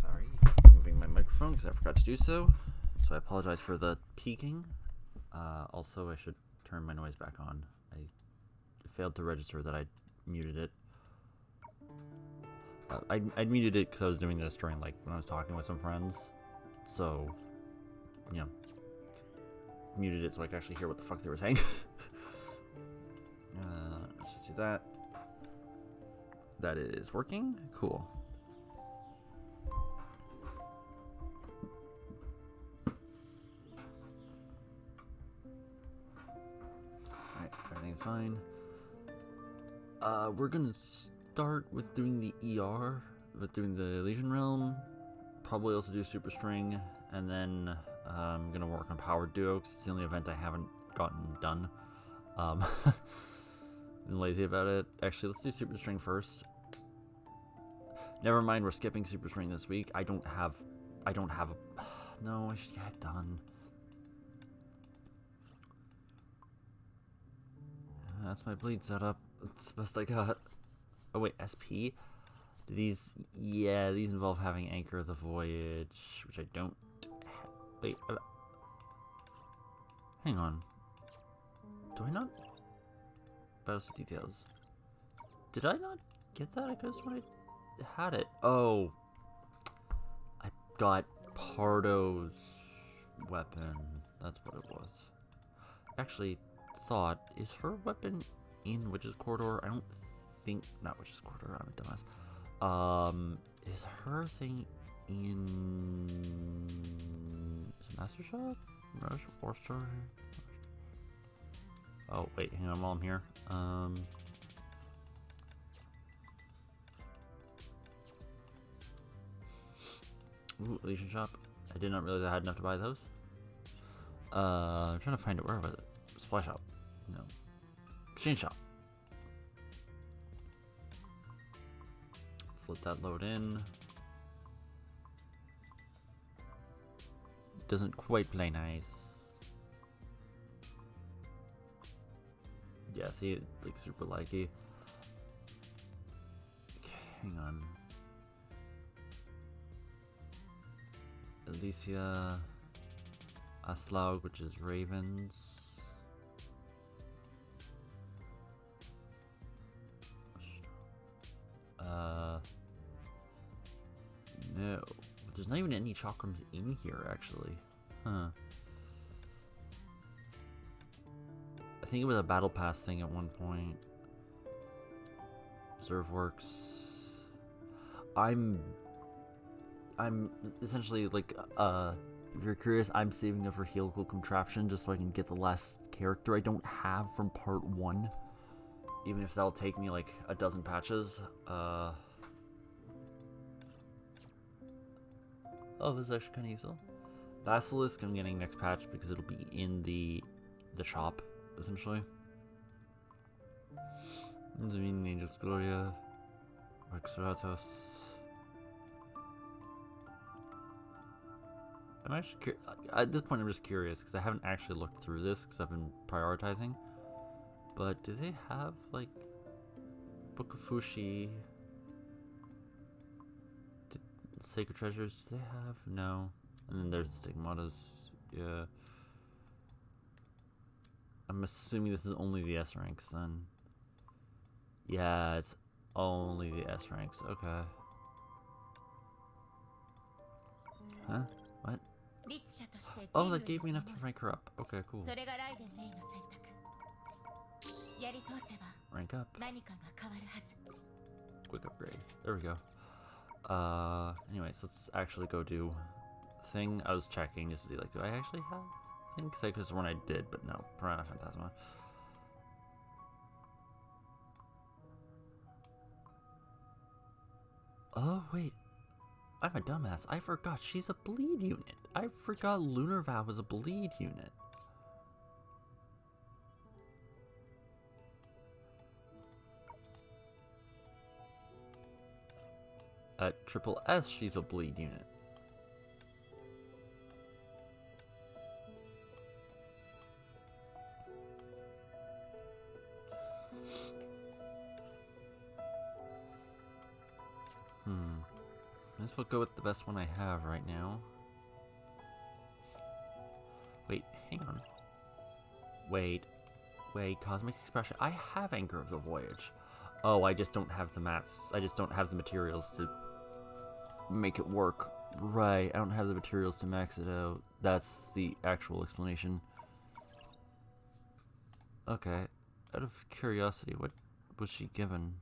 Sorry, moving my microphone because I forgot to do so. So I apologize for the peaking. Also, I should turn my noise back on. I failed to register that I muted it. I muted it because I was doing this during, like, when I was talking with some friends. So, you know, muted it so I could actually hear what the fuck they were saying. Let's just do that. That is working. Cool. Alright, everything's fine. We're gonna start with doing the ER, with doing the Elysian Realm. Probably also do Super String, and then I'm gonna work on Power Duo because it's the only event I haven't gotten done. Been lazy about it. Actually, let's do Super String first. Never mind, we're skipping Super String this week. I don't have a... No, I should get it done. That's my bleed setup. That's the best I got. Oh wait, SP? Do these... Yeah, these involve having Anchor of the Voyage, which I don't... Wait, hang on. Do I not... Battle details. Did I not get that? I guess when I had it. Oh. I got Pardo's weapon. That's what it was. Actually, thought, is her weapon in Witch's Corridor? I don't think... Not Witch's Corridor, I'm a dumbass. Is her thing in... Is it Master Shop? Rush? War Story? Oh, wait, hang on while I'm here. Ooh, Elysian Shop. I did not realize I had enough to buy those. I'm trying to find it. Where was it? Supply Shop. No. Exchange Shop. Let's let that load in. Doesn't quite play nice. Yeah, see, it like super laggy. Okay, hang on. Alicia, Aslaug, which is Ravens. No. There's not even any chakrams in here, actually. Huh. I think it was a battle pass thing at one point. Reserve works. I'm essentially like, if you're curious, I'm saving it for helical contraption just so I can get the last character I don't have from part 1. Even if that'll take me like a dozen patches. Oh, this is actually kind of useful. Basilisk I'm getting next patch because it'll be in the shop, essentially. Angel's Gloria. Rexeratos. I'm actually at this point I'm just curious because I haven't actually looked through this because I've been prioritizing. But do they have like Book of Fushi? Sacred Treasures? Do they have? No. And then there's the Stigmatas. Yeah. I'm assuming this is only the S ranks then. Yeah, it's only the S ranks. Okay. Huh? What? Oh, that gave me enough to rank her up. Okay, cool. Rank up. Quick upgrade. There we go. Anyways, let's actually go do thing. I was checking just to see, like, do I actually have thing? Because I could have sworn I did, but no. Piranha Phantasma. Oh, wait. I'm a dumbass. I forgot she's a bleed unit. I forgot Lunar Vow was a bleed unit. At Triple S, she's a bleed unit. Might as well go with the best one I have right now. Wait, hang on. Wait, Cosmic Expression. I have Anchor of the Voyage. Oh, I just don't have the mats. I just don't have the materials to make it work. Right, I don't have the materials to max it out. That's the actual explanation. Okay, out of curiosity, what was she given?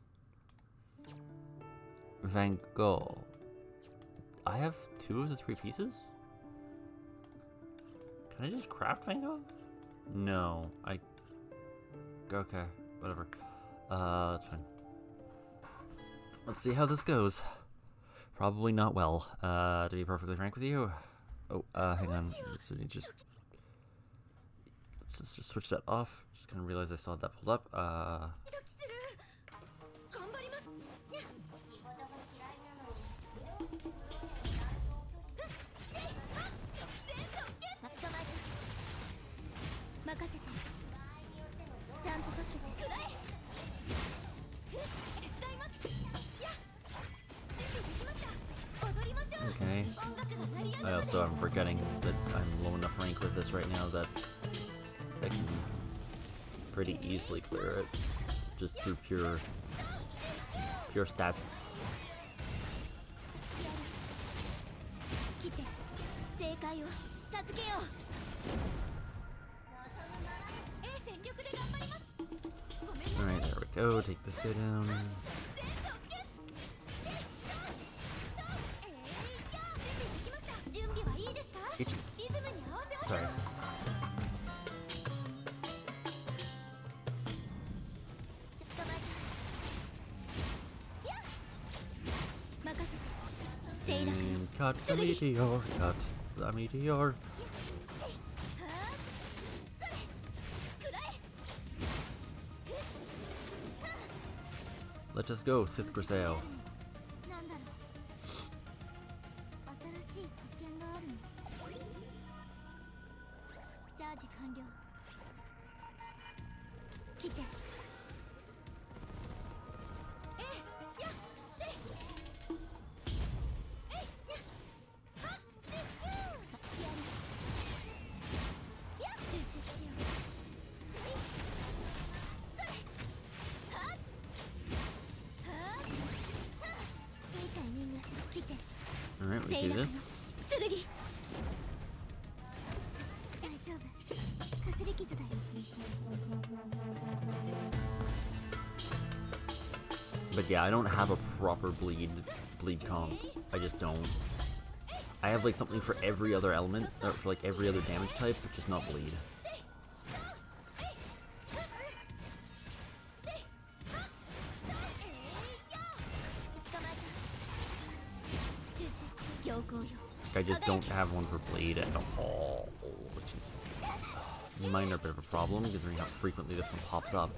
Van Gogh. I have 2 of the 3 pieces? Can I just craft Van Gogh? No, okay, whatever. That's fine. Let's see how this goes. Probably not well, to be perfectly frank with you. Oh, hang on. So you just... Let's just switch that off. Just kind of realized I still had that pulled up. Okay. I also am forgetting that I'm low enough rank with this right now that I can pretty easily clear it just through pure stats. Alright, there we go. Take this guy down. Sorry. And cut the meteor, cut the meteor. Let us go, Sith Griseo. Alright, we do this. But yeah, I don't have a proper bleed comp. I just don't. I have like something for every other element, or for like every other damage type, but just not bleed. I just don't have one for bleed at all, which is a minor bit of a problem considering how frequently this one pops up.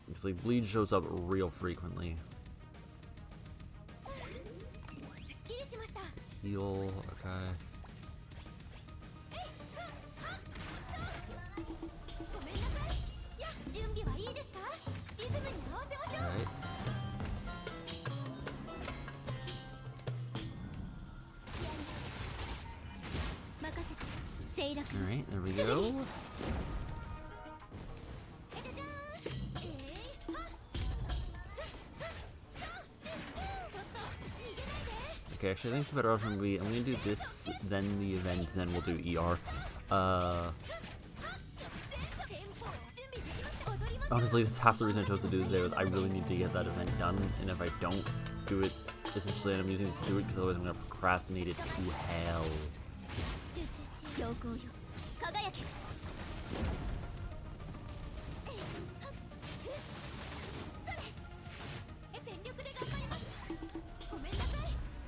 It's like bleed shows up real frequently. Heal, okay. Alright, there we go. Okay, actually I think it's better off when I'm gonna do this, then the event, then we'll do ER. Honestly, that's half the reason I chose to do this today, was I really need to get that event done, and if I don't do it, essentially I'm using it to do it, because otherwise I'm gonna procrastinate it to hell.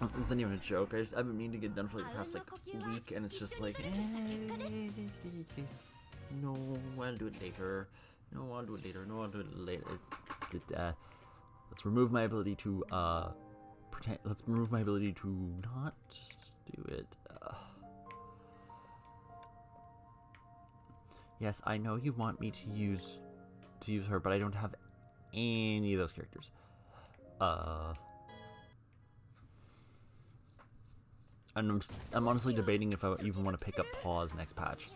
It's not even a joke. I've been meaning to get done for like the past like week, and it's just like, no, I'll do it later. No, I'll do it later. No, I'll do it later. Let's remove my ability to pretend. Let's remove my ability to not do it. Yes, I know you want me to use to use her, but I don't have any of those characters. And I'm honestly debating if I even want to pick up Paws next patch.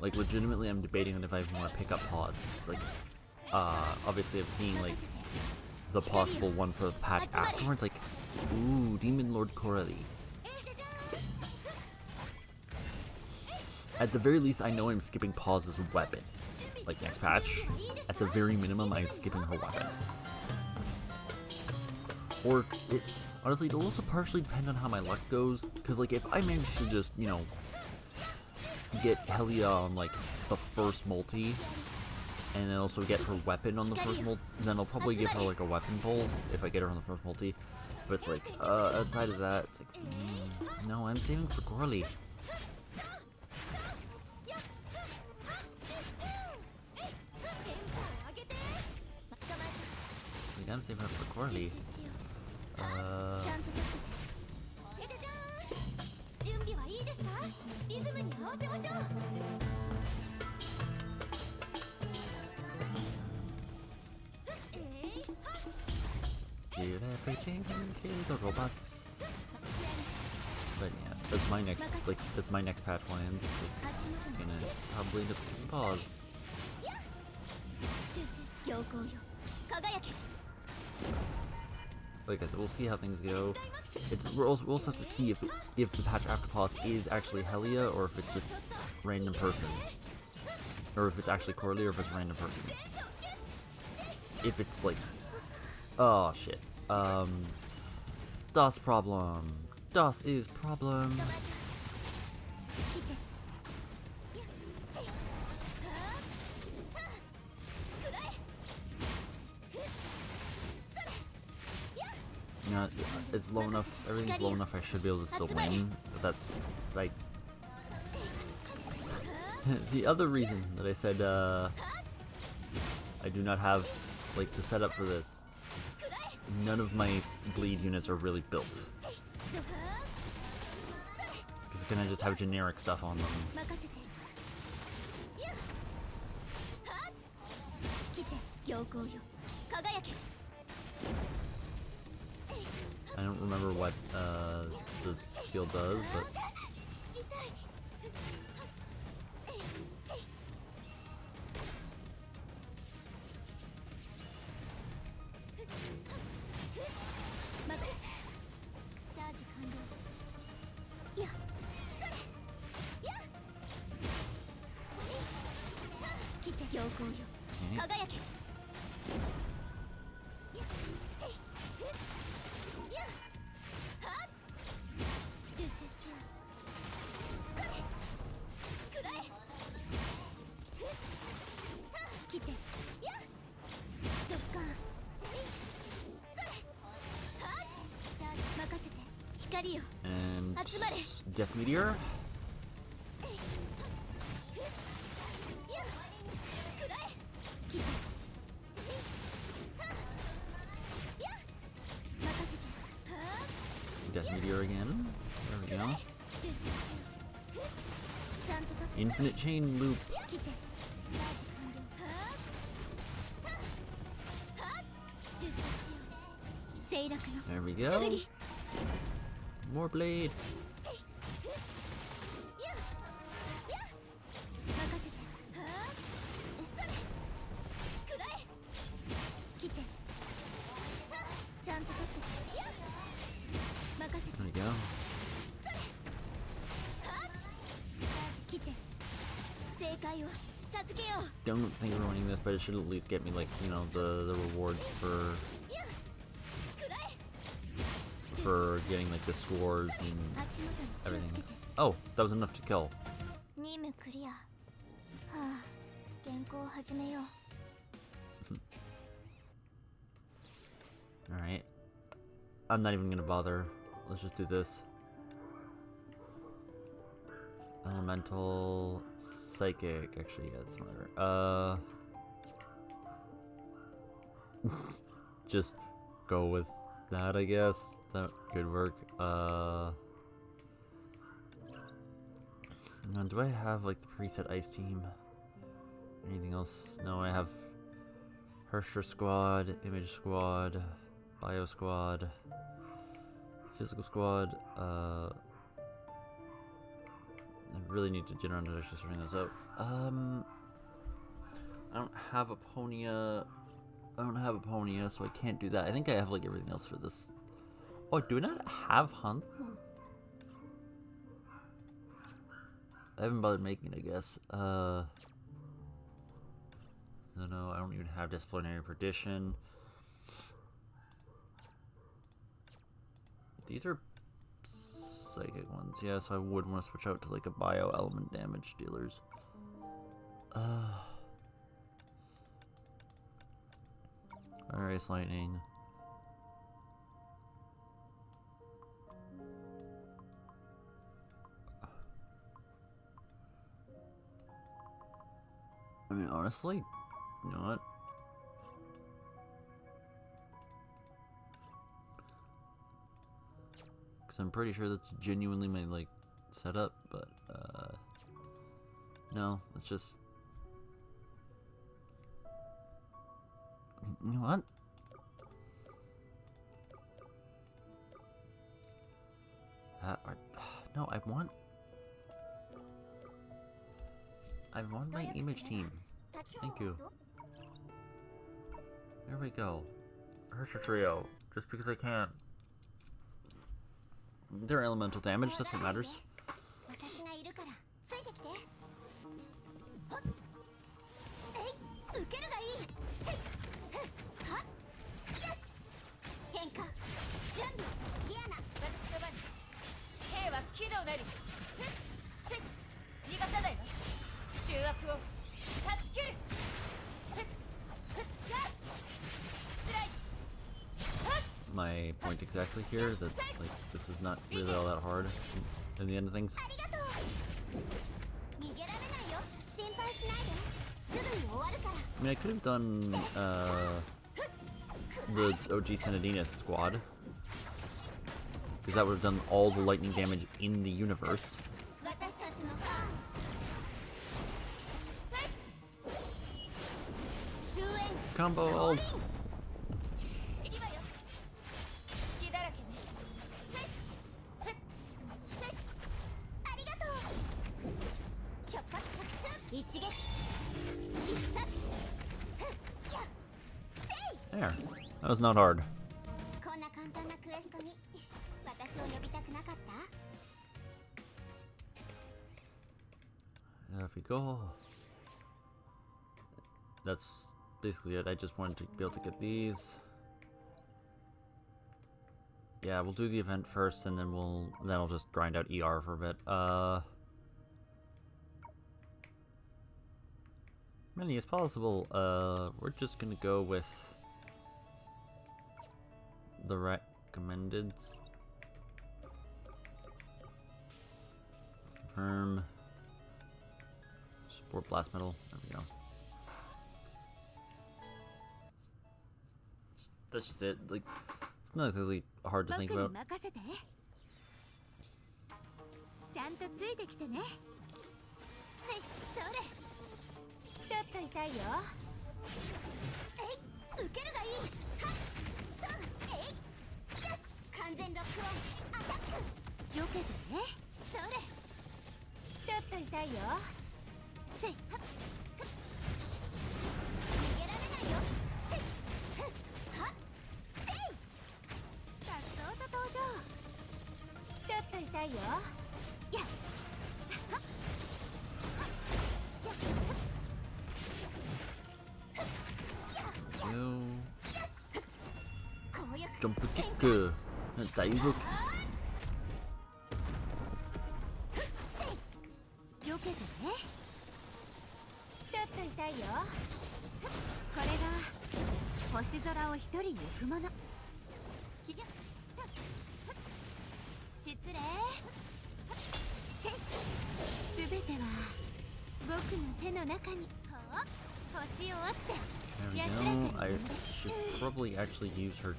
Like, legitimately, I'm debating on if I even want to pick up Paws. It's like, obviously I've seen, like, the possible one for the patch afterwards. Like, ooh, Demon Lord Coralie. At the very least, I know I'm skipping Paws' weapon. Like, next patch, at the very minimum, I'm skipping her weapon. Or, honestly, it'll also partially depend on how my luck goes. Because, like, if I manage to just, you know, get Helia on, like, the first multi, and then also get her weapon on the first multi, then I'll probably give her, like, a weapon pull if I get her on the first multi. But it's like, outside of that, it's like, no, I'm saving for Coralie. Like, I'm saving her for Coralie. Kill everything, kill the robots. But yeah, that's my next, like, that's my next patch plans. It's gonna probably end up taking Paws. Like I said, we'll see how things go. We'll also have to see if the patch after Paws is actually Helia, or if it's just random person. Or if it's actually Coralie, or if it's random person. If it's like, oh shit. Das problem. Das is problem. You know, it's low enough, everything's low enough I should be able to still win, but that's, like... The other reason that I said, I do not have, like, the setup for this, none of my bleed units are really built. Because it's gonna just have generic stuff on them. I don't remember what the skill does, but and Death Meteor. Death Meteor again. There we go. Infinite Chain Loop. There we go. More blade. There we go. Don't think we're winning this, but it should at least get me, like, you know, the rewards for getting, like, the scores and everything. Oh, that was enough to kill. Alright. I'm not even gonna bother. Let's just do this. Elemental, Psychic. Actually, yeah, that's smarter. Just go with that, I guess. That could work. Now, do I have like the preset ice team? Anything else? No, I have Hersher squad, image squad, bio squad, physical squad. I really need to get around to actually sorting those out. I don't have Apponia, so I can't do that. I think I have like everything else for this. Oh, do I not have Hunt? I haven't bothered making it, I guess. No, I don't even have Disciplinary Perdition. These are psychic ones, yeah, so I would want to switch out to like a bio element damage dealers. Fire, Ice, Lightning. I mean, honestly, you know what? Because I'm pretty sure that's genuinely my, like, setup, but, no, it's just... You know what? No, I want my image team. Thank you. There we go. Hersher Trio. Just because I can't. They're elemental damage, that's what matters. My point exactly here, that like this is not really all that hard in the end of things. I mean, I could have done the OG Senadina squad, because that would have done all the lightning damage in the universe. Combo ult! There. That was not hard. There we go. That's basically it. I just wanted to be able to get these. Yeah, we'll do the event first, and then I'll just grind out ER for a bit. Many as possible. We're just gonna go with the recommended. Confirm. Support blast metal. There we go. That's just it. Like, it's not exactly hard to think about. Jump kick. Dive. There we go. I should probably actually use her.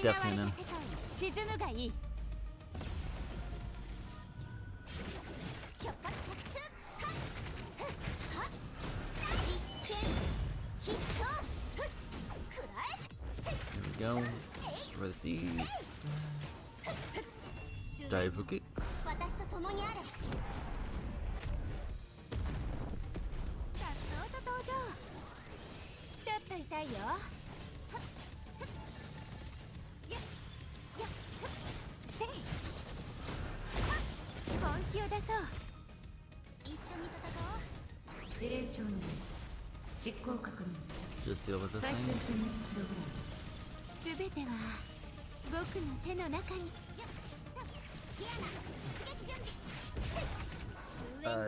Death Cannon. There we go. Destroy the seeds. Dive kick. Just deal with this thing.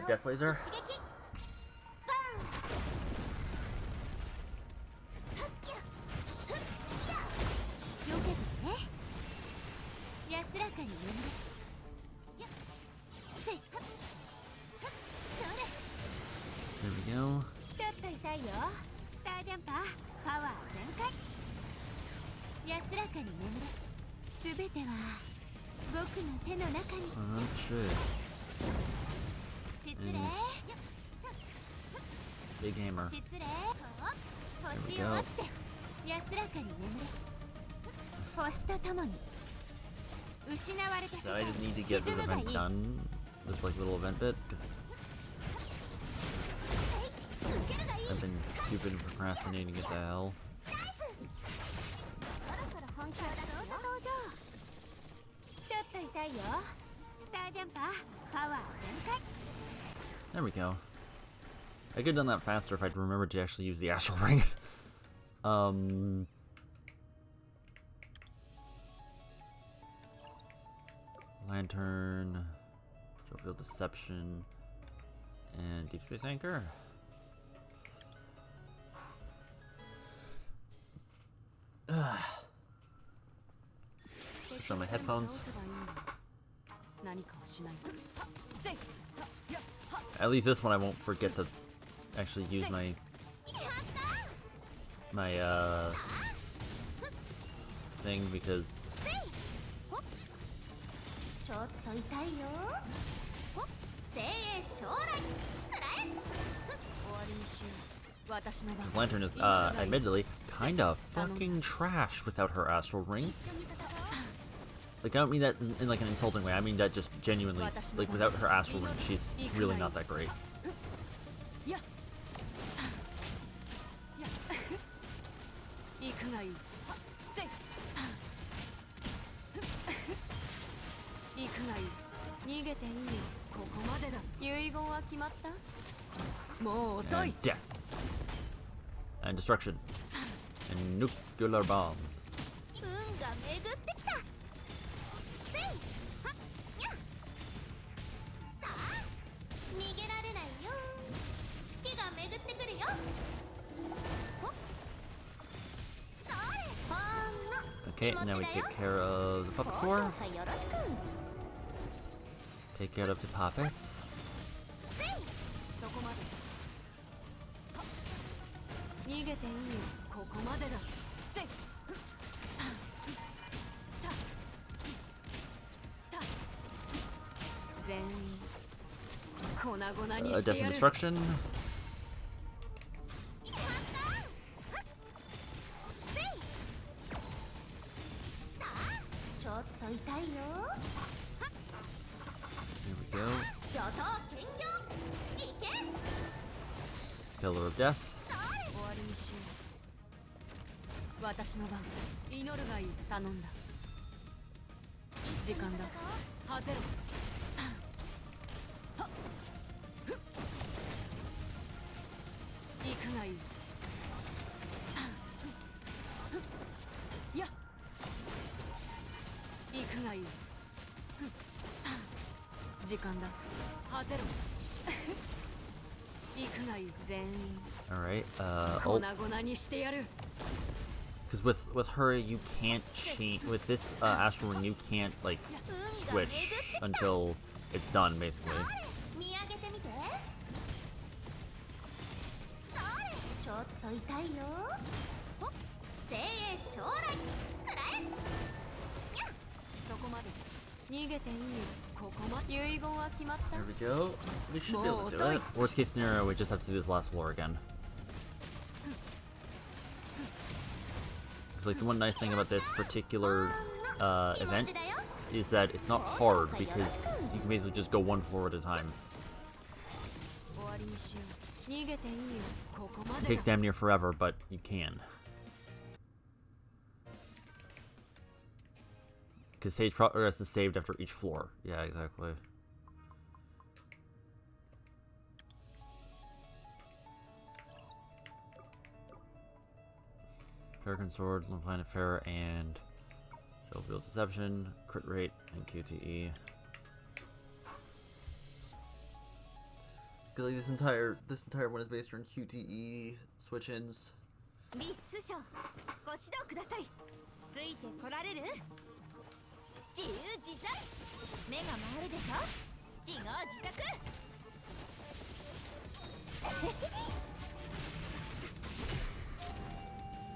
Death Laser. There we go. Oh shit. Big hammer. There we go. So I just need to get this event done. This like little event bit, because I've been stupid and procrastinating as hell. There we go. I could have done that faster if I'd remembered to actually use the Astral Ring. Lantern, Jovial Deception, and Deep Space Anchor. Switch on my headphones. At least this one I won't forget to actually use my thing, because this Lantern is admittedly kinda fucking trash without her Astral Ring. Like, I don't mean that in like an insulting way, I mean that just genuinely, like, without her Astral Ring, she's really not that great. And death. And destruction. And nuclear bomb. Okay, now we take care of the puppet core. Take care of the puppets. Death and destruction. Here we go. Pillar of Death. Alright, because with her you can't change, with this Astral Ring you can't like switch until it's done, basically. There we go. We should be able to do it. Worst case scenario, we just have to do this last floor again. It's like the one nice thing about this particular event is that it's not hard because you can basically just go one floor at a time. It takes damn near forever, but you can. Because stage progress is saved after each floor. Yeah, exactly. Peregrine Sword, Lone Planet Fair, and Shellfield Deception, crit rate, and QTE. I feel like this entire one is based on QTE switch-ins.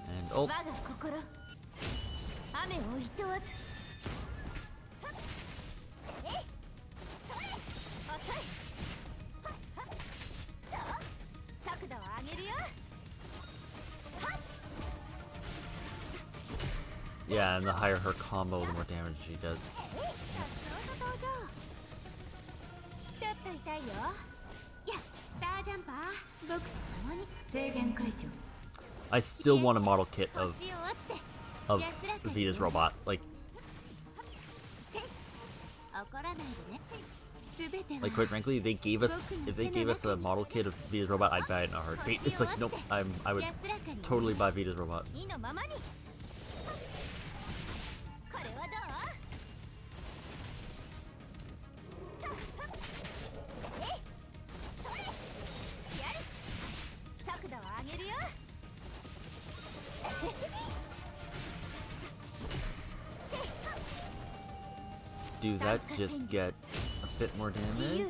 And ult. Yeah, and the higher her combo, the more damage she does. I still want a model kit of Vita's robot. Like quite frankly, if they gave us a model kit of Vita's robot, I'd buy it in a heartbeat. It's like, nope, I would totally buy Vita's robot. Do that, just get a bit more damage.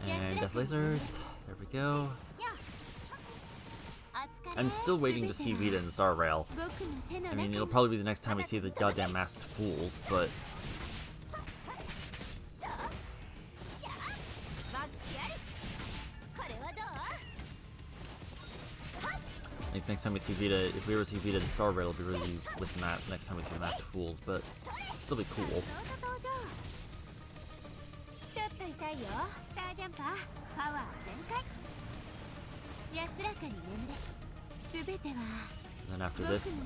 And death lasers. There we go. I'm still waiting to see Vita in Star Rail. I mean, it'll probably be the next time we see the goddamn masked fools, but like next time we see Vita, if we ever see Vita in Star Rail, it'll be really with Matt next time we see the masked fools, but it'll still be cool. And then after this, we do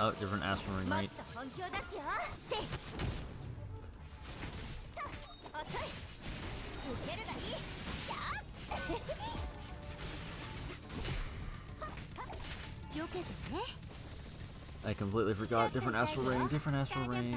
oh, different Astral Ring Knight. I completely forgot. Different Astral Ring, different Astral Ring.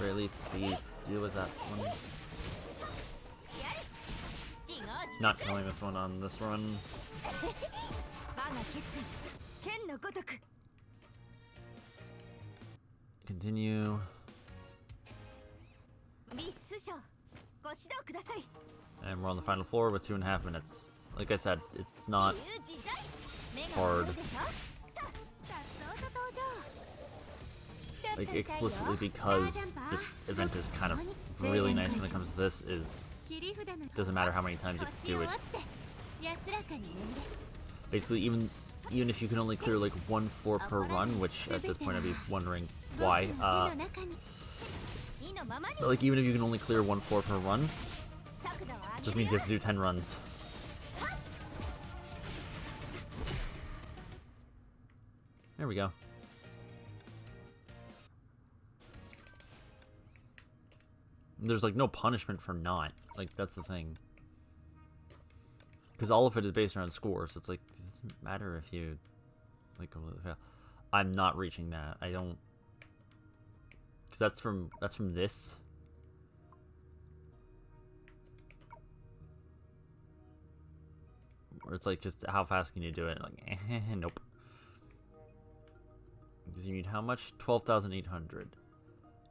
Or at least we deal with that one. Not killing this one on this run. Continue. And we're on the final floor with 2.5 minutes. Like I said, it's not hard. Like explicitly because this event is kind of really nice when it comes to this, is doesn't matter how many times you do it. Basically, even if you can only clear like one floor per run, which at this point I'd be wondering why. But like even if you can only clear one floor per run, just means you have to do 10 runs. There we go. There's like no punishment for not. Like, that's the thing. Because all of it is based around scores. So it's like, it doesn't matter if you like completely fail. I'm not reaching that. I don't. Because that's from this. Where it's like, just how fast can you do it? Like, nope. Because you need how much? 12,800.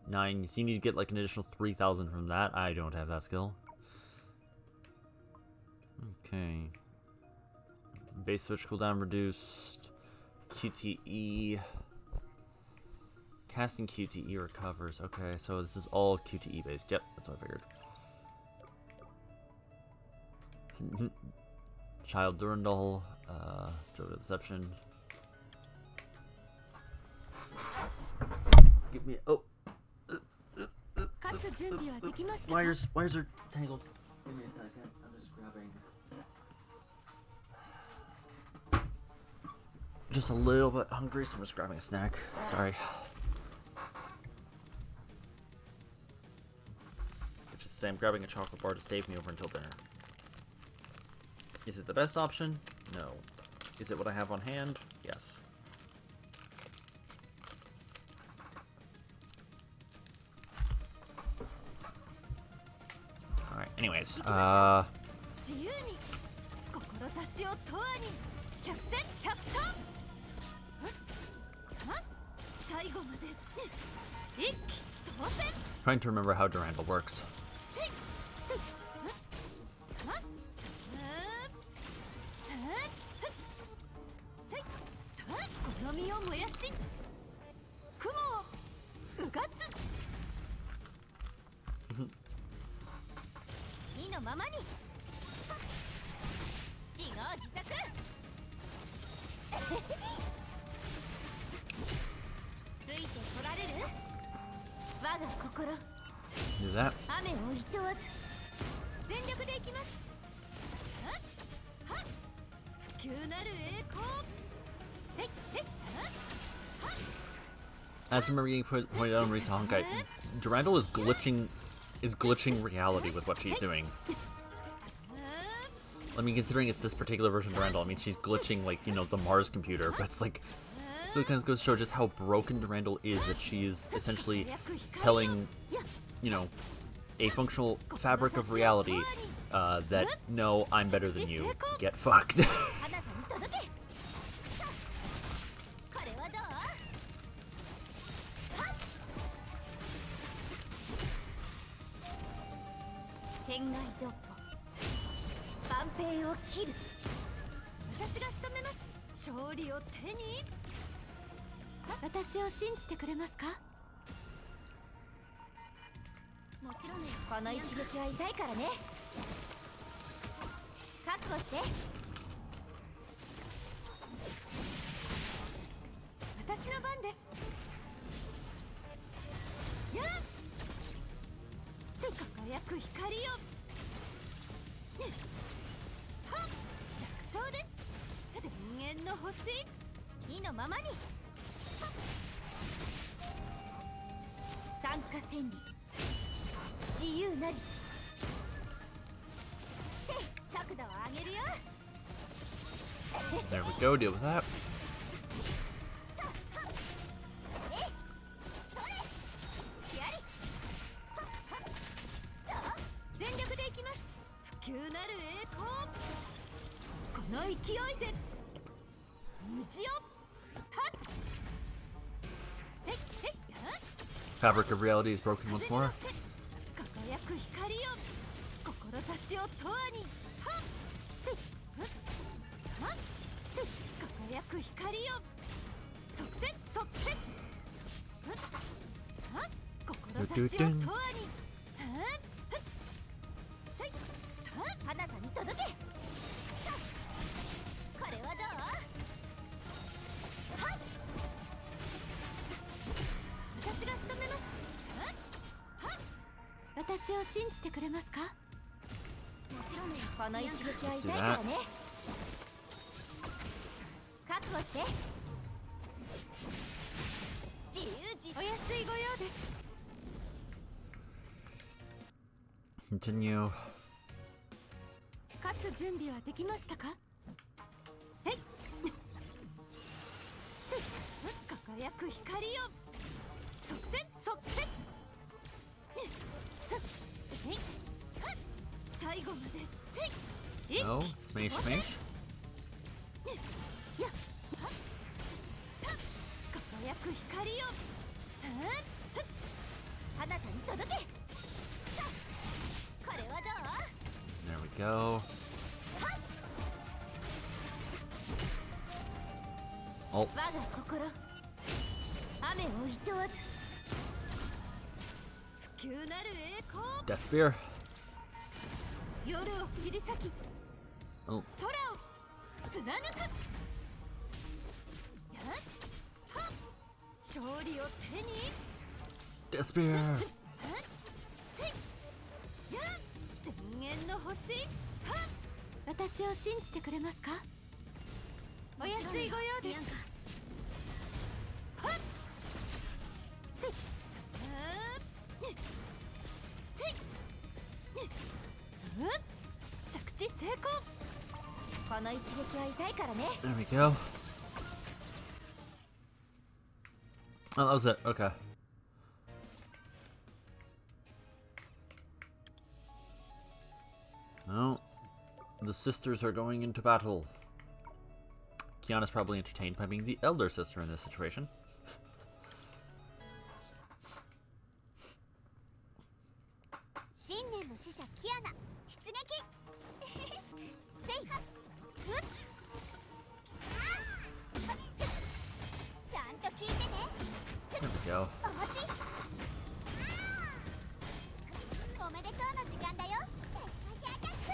9. So you need to get like an additional 3,000 from that. I don't have that skill. Okay. Base switch cooldown reduced. QTE. Casting QTE recovers. Okay, so this is all QTE based. Yep, that's what I figured. Child Durandal. Jovial Deception. Give me. Oh. Wires are tangled. Give me a second. I'm just grabbing. Just a little bit hungry, so I'm just grabbing a snack. Sorry. Which is to say, I'm grabbing a chocolate bar to stave me over until dinner. Is it the best option? No. Is it what I have on hand? Yes. Alright, anyways, trying to remember how Durandal works. Do that. As I remember getting pointed out on Rita Honkai, Durandal is glitching reality with what she's doing. I mean, considering it's this particular version of Durandal, I mean, she's glitching, like, you know, the Mars computer, but it's like, so it kind of goes to show just how broken Durandal is, that she is essentially telling, you know, a functional fabric of reality, that, no, I'm better than you, get fucked. There we go, deal with that. Fabric of reality is broken once more. Continue. 勝つ準備はできましたか？はい。輝く光よ。即戦即決。最後まで。No, smash, smash. 輝く光よ。あなたに届け。これはどう？ There we go. Oh. 我が心、雨をいとわず。不朽なる栄光。 Death Spear. 夜を切り裂き、 Oh. 空を貫く。勝利を手に。 Death Spear. 天元の星。私を信じてくれますか？お安いご用です。着地成功。この一撃は痛いからね。 There we go. Oh, that was it. Okay. Well, the sisters are going into battle. Kiana's probably entertained by being the elder sister in this situation. 新年の使者キアナ出撃。せいはふっ。ちゃんと聞いてね。 There we go. お待ち。おめでとうの時間だよ。パシパシアタック。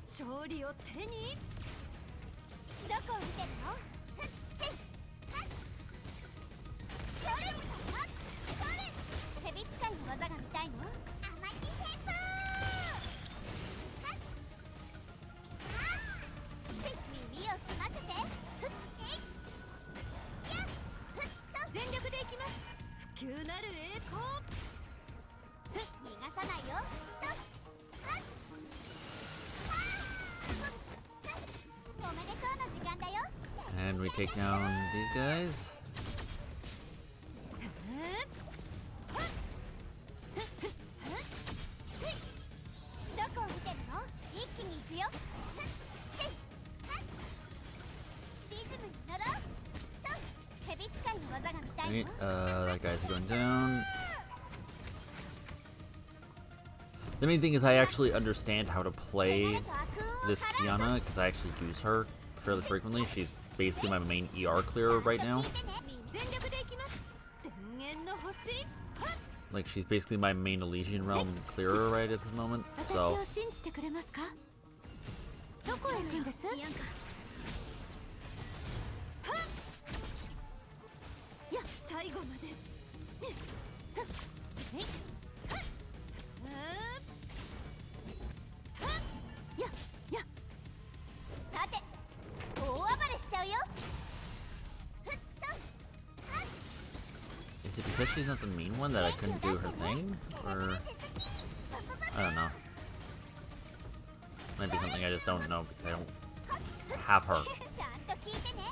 勝利を手に。どこを見てるの？ふっせいはっ。それそれ。蛇使いの技が見たいの？アマティ旋風。はっ。耳を澄ませて。ふっえい。やっふっと。全力でいきます。不朽なる栄光。ふっ逃がさないよ。とはっ。おめでとうの時間だよ。 And we take down these guys. どこを見てるの？一気に行くよ。リズムに乗ろう。と蛇使いの技が見たい Right, の？ that guy's going down. The main thing is I actually understand how to play this Kiana because I actually use her fairly frequently. She's basically my main ER clearer right now. Like, she's basically my main Elysian Realm clearer right at this moment, so... どこへ行くんです？いや、最後まで。さて、大暴れしちゃうよ。 Is it because she's not the main one that I couldn't do her thing? Or... I don't know. Might be something I just don't know because I don't have her. ちゃんと聞いてね。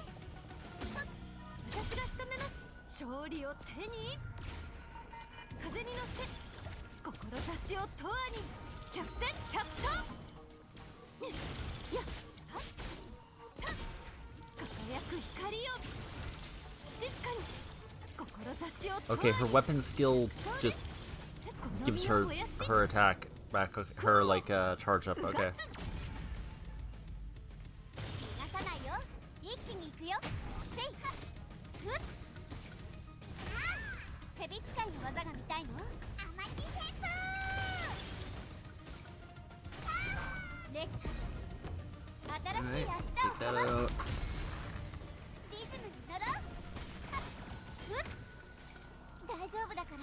私が仕留めます。勝利を手に。風に乗って志を永遠に。百戦百勝。やっはっはっ。輝く光よ。静かに。 Okay, her weapon skill just gives her attack back, her like charge up. Okay. 大丈夫だから。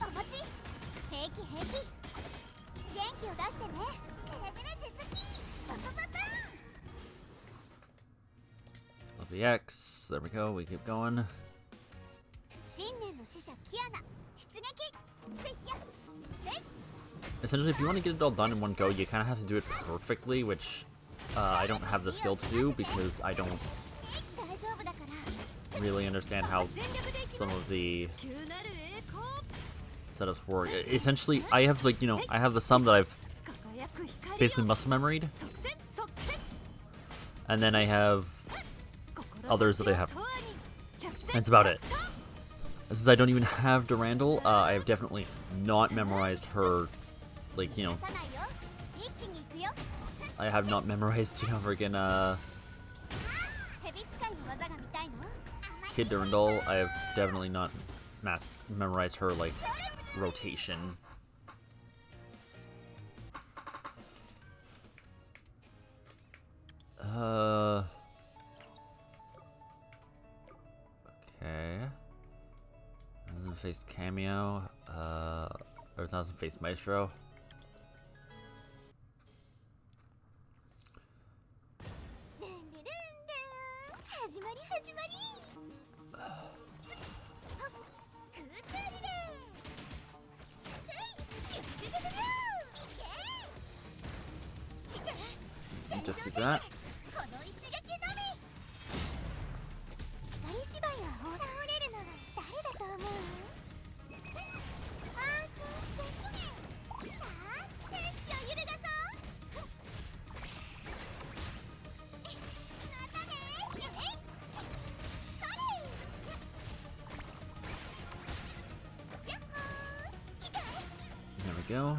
お待ち。平気平気。元気を出してね。テレビレ続き。パパパパ。 Love the X. There we go. We keep going. 新年の使者キアナ出 Essentially, if you want to get it all done in one go, you kind of have to do it perfectly, which I don't have the skill to do because I don't really understand how some of the setups work. Essentially, I have like, you know, I have the sum that I've basically muscle memoried, and then I have others that I have. That's about it. Since I don't even have Durandal, I have definitely not memorized her, like, you know, I have not memorized, you know, friggin' Kid Durandal. I have definitely not memorized her, like, rotation. Okay. 1000 faced Cameo, or 1000 faced Maestro. Just did that. There we go.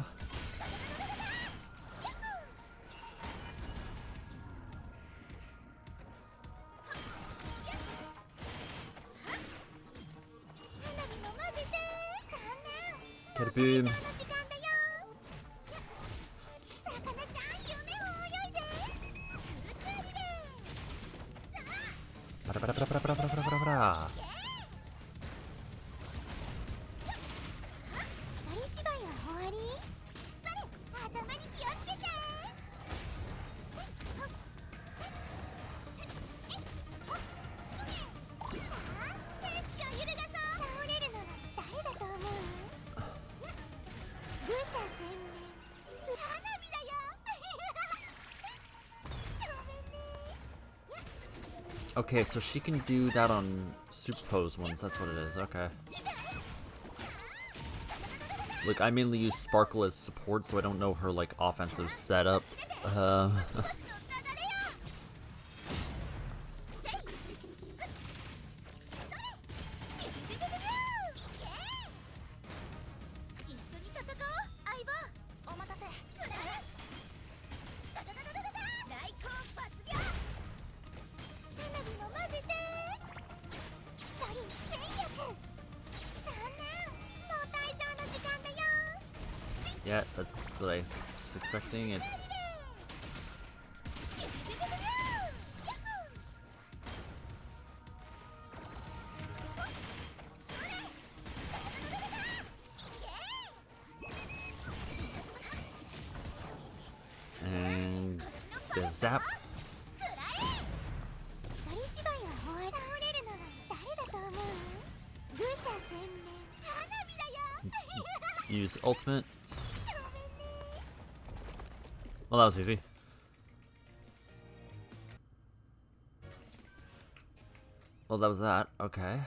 Boom. Okay, so she can do that on superpose ones, that's what it is, okay. Look, I mainly use Sparkle as support, so I don't know her, like, offensive setup. Yeah, that's what I was expecting. It's and the zap. Use ultimate. Well, that was easy. Well, that was that. Okay.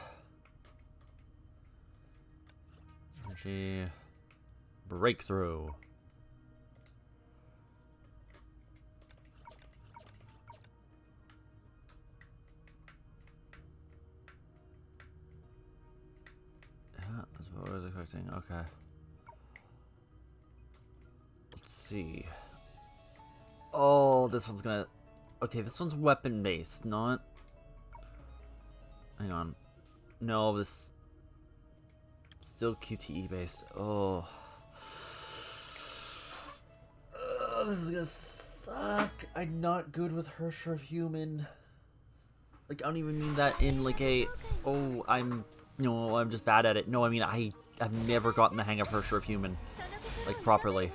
Energy breakthrough. Yeah, that's what I was expecting. Okay. Let's see. Oh, this one's gonna... Okay, this one's weapon-based, not... Hang on. No, this... Still QTE-based. Oh. This is gonna suck. I'm not good with Hersher of Human. Like, I don't even mean that in, like, a... Oh, I'm... No, I'm just bad at it. No, I mean, I've never gotten the hang of Hersher of Human. Like, properly.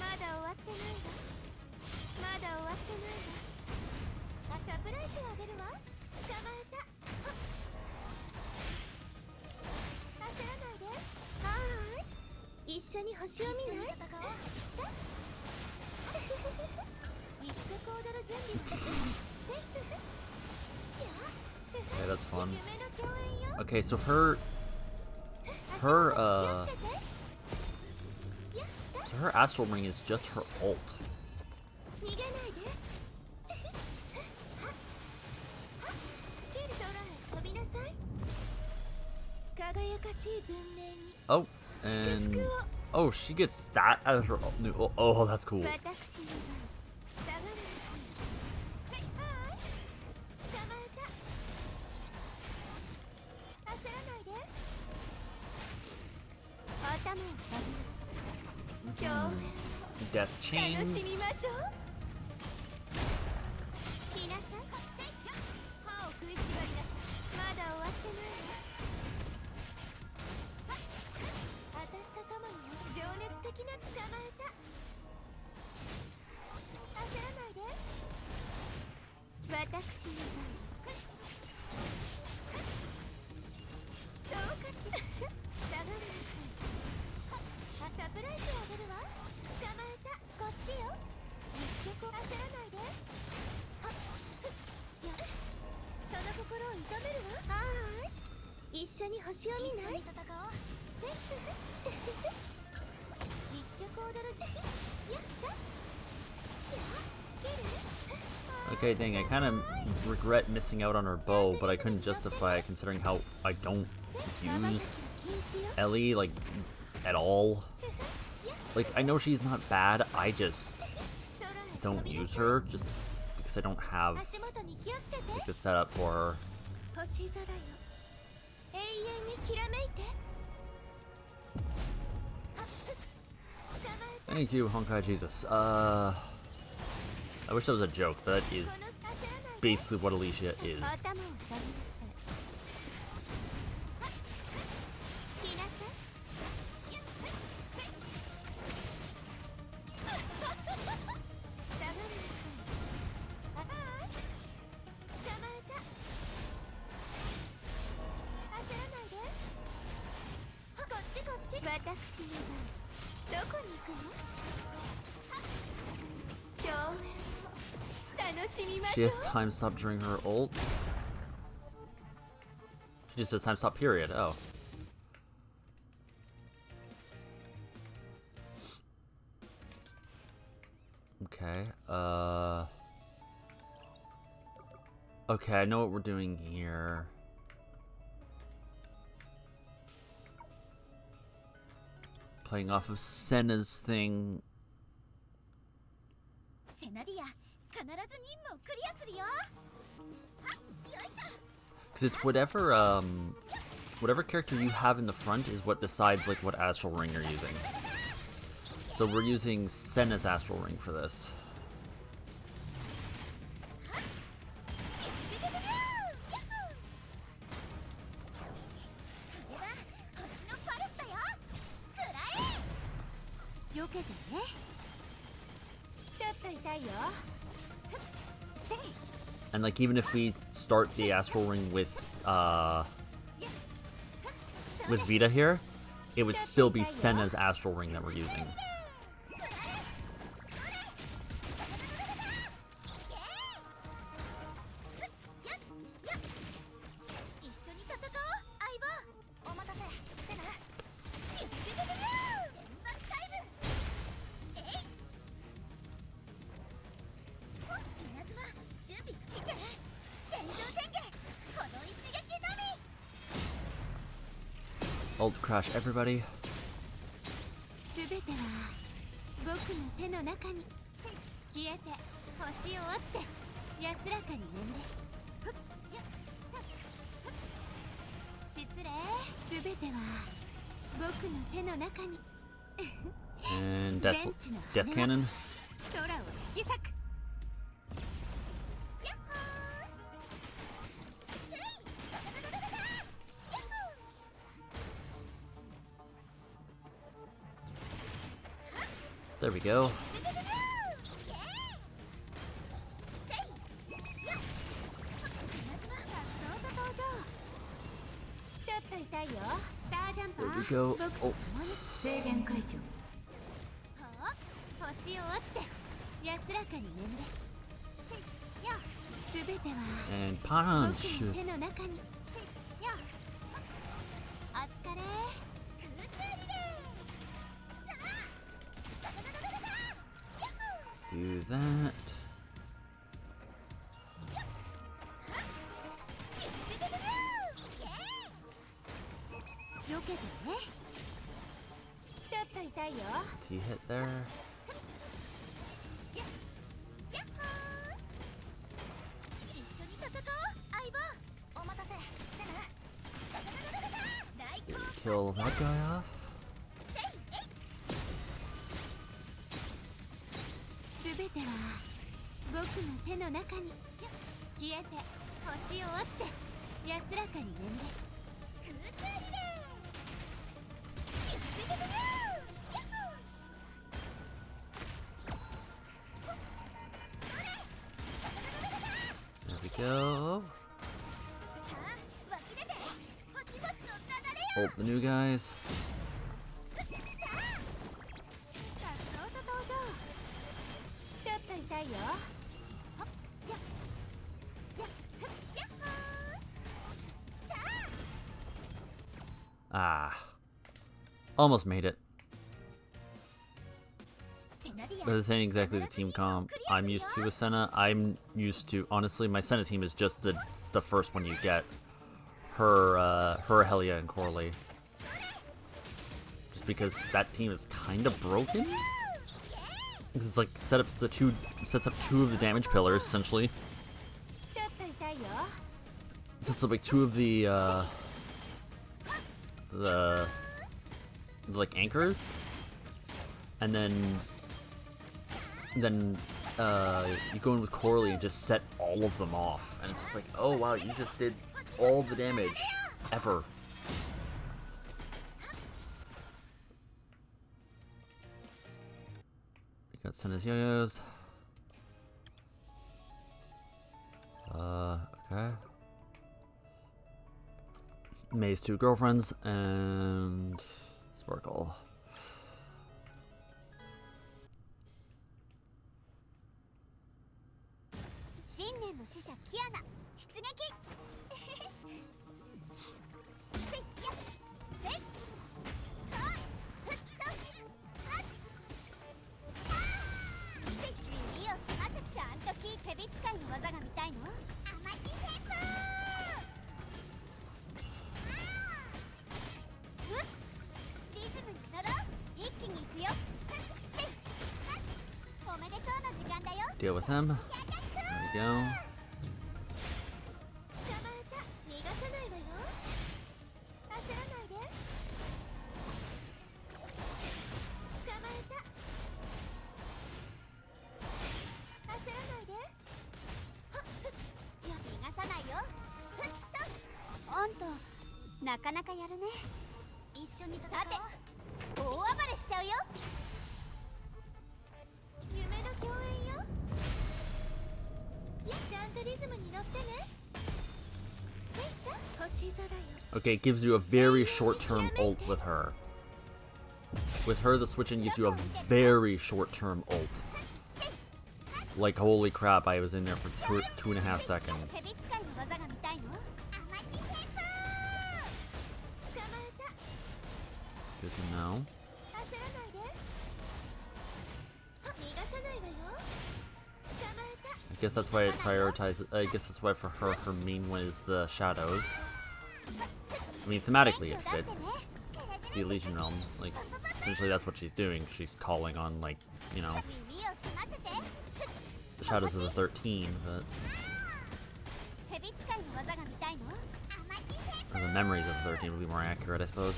まだ終わってないわ。まだ終わってないわ。サプライズをあげるわ。捕まえた。焦らないで。はーい、一緒に星を見ない？一曲踊る準備はOkay, that's fun. Okay, so her so her astral ring is just her ult. Oh, and oh, she gets that as her new ult. Oh, that's cool. Death chains. Okay, dang, I kind of regret missing out on her bow, but I couldn't justify it considering how I don't use Ellie, like, at all. Like, I know she's not bad, I just don't use her, just because I don't have, like, the setup for her. Thank you, Honkai Jesus. I wish that was a joke, but that is basically what Alicia is. She has time stop during her ult. She just says time stop period. Oh. Okay. Okay, I know what we're doing here. Playing off of Senna's thing. Because it's whatever character you have in the front is what decides like what astral ring you're using. So we're using Senna's astral ring for this. And like even if we start the astral ring with Vita here, it would still be Senna's astral ring that we're using. Ult crash everybody. And death cannon. There we go. There we go. Oh. And punch. Do that. T hit there. Kill that guy off. There we go. Ult the new guys. Ah. Almost made it. But this ain't exactly the team comp I'm used to with Senna. I'm used to, honestly, my Senna team is just the first one you get. Her, Helia, and Corley. Just because that team is kind of broken. It's like sets up two of the damage pillars essentially. Sets up like two of the like anchors, and then you go in with Corley and just set all of them off, and it's just like, oh wow, you just did all the damage ever. We got Senna's yo-yos. Okay. May's two girlfriends and Sparkle. Deal with him. There we go. Okay, it gives you a very short-term ult with her. With her, the switch-in gives you a very short-term ult. Like, holy crap, I was in there for 2.5 seconds. Good to know. I guess that's why it prioritizes. I guess that's why for her, her main one is the shadows. I mean, thematically it fits the Elysian Realm. Like, essentially that's what she's doing. She's calling on, like, you know, the shadows of the 13, but... or the memories of the 13 would be more accurate, I suppose.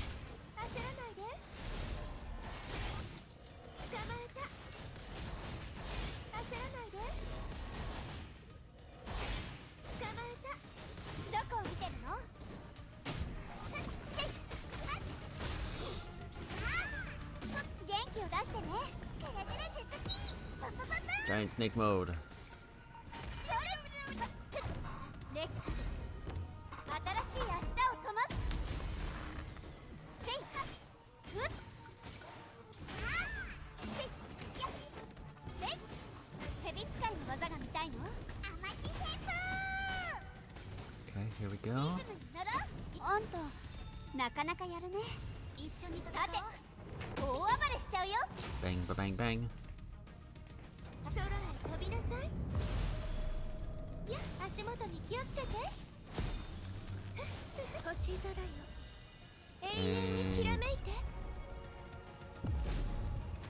Giant snake mode. レッカ新しい明日を灯すせいはふっせいやせい蛇使いの技が見たいのアマキ旋風 Okay, here we リ go. ズムに乗ろうあんたなかなかやるね一緒にさて大暴れしちゃうよ Bang, bang, bang. 空へ飛びなさいや足元に気をつけて星空よ永遠にきらめいて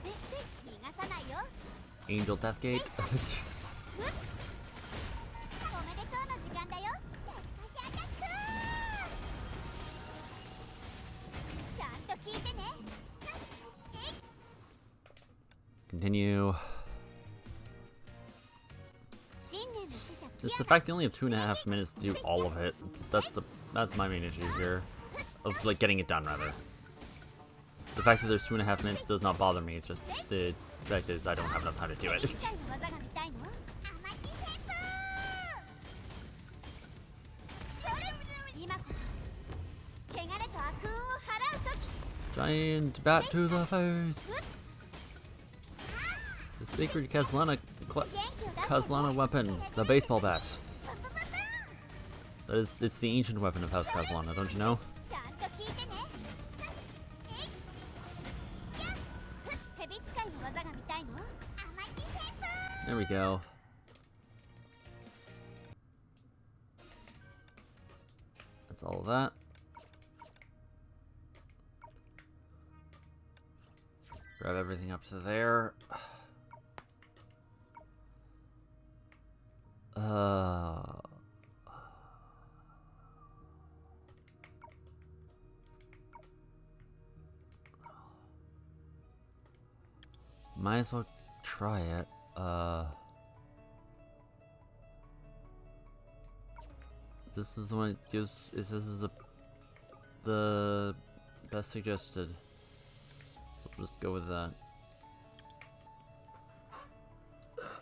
せ逃がさないよ Angel Death Gate. おめでとうの時間だよダシカシアタックちゃんと聞いてね Continue. 新年の使者 It's the fact they only have 2.5 minutes to do all of it. That's my main issue here. Of like getting it done rather. The fact that there's 2.5 minutes does not bother me, it's just the fact is I don't have enough time to do it. 使いの技が見たいのアマキ旋風それ今こそ汚れと悪運を払う時 Giant bat to the face. The sacred Kazlana weapon, the baseball bat. It's the ancient weapon of House Kazlana, don't you know? ちゃんと聞いてね蛇使いの技が見たいのアマキ旋風 There we go. That's all of that. Grab everything up to there. Might as well try it. This is the one it gives. This is the best suggested. So we'll just go with that.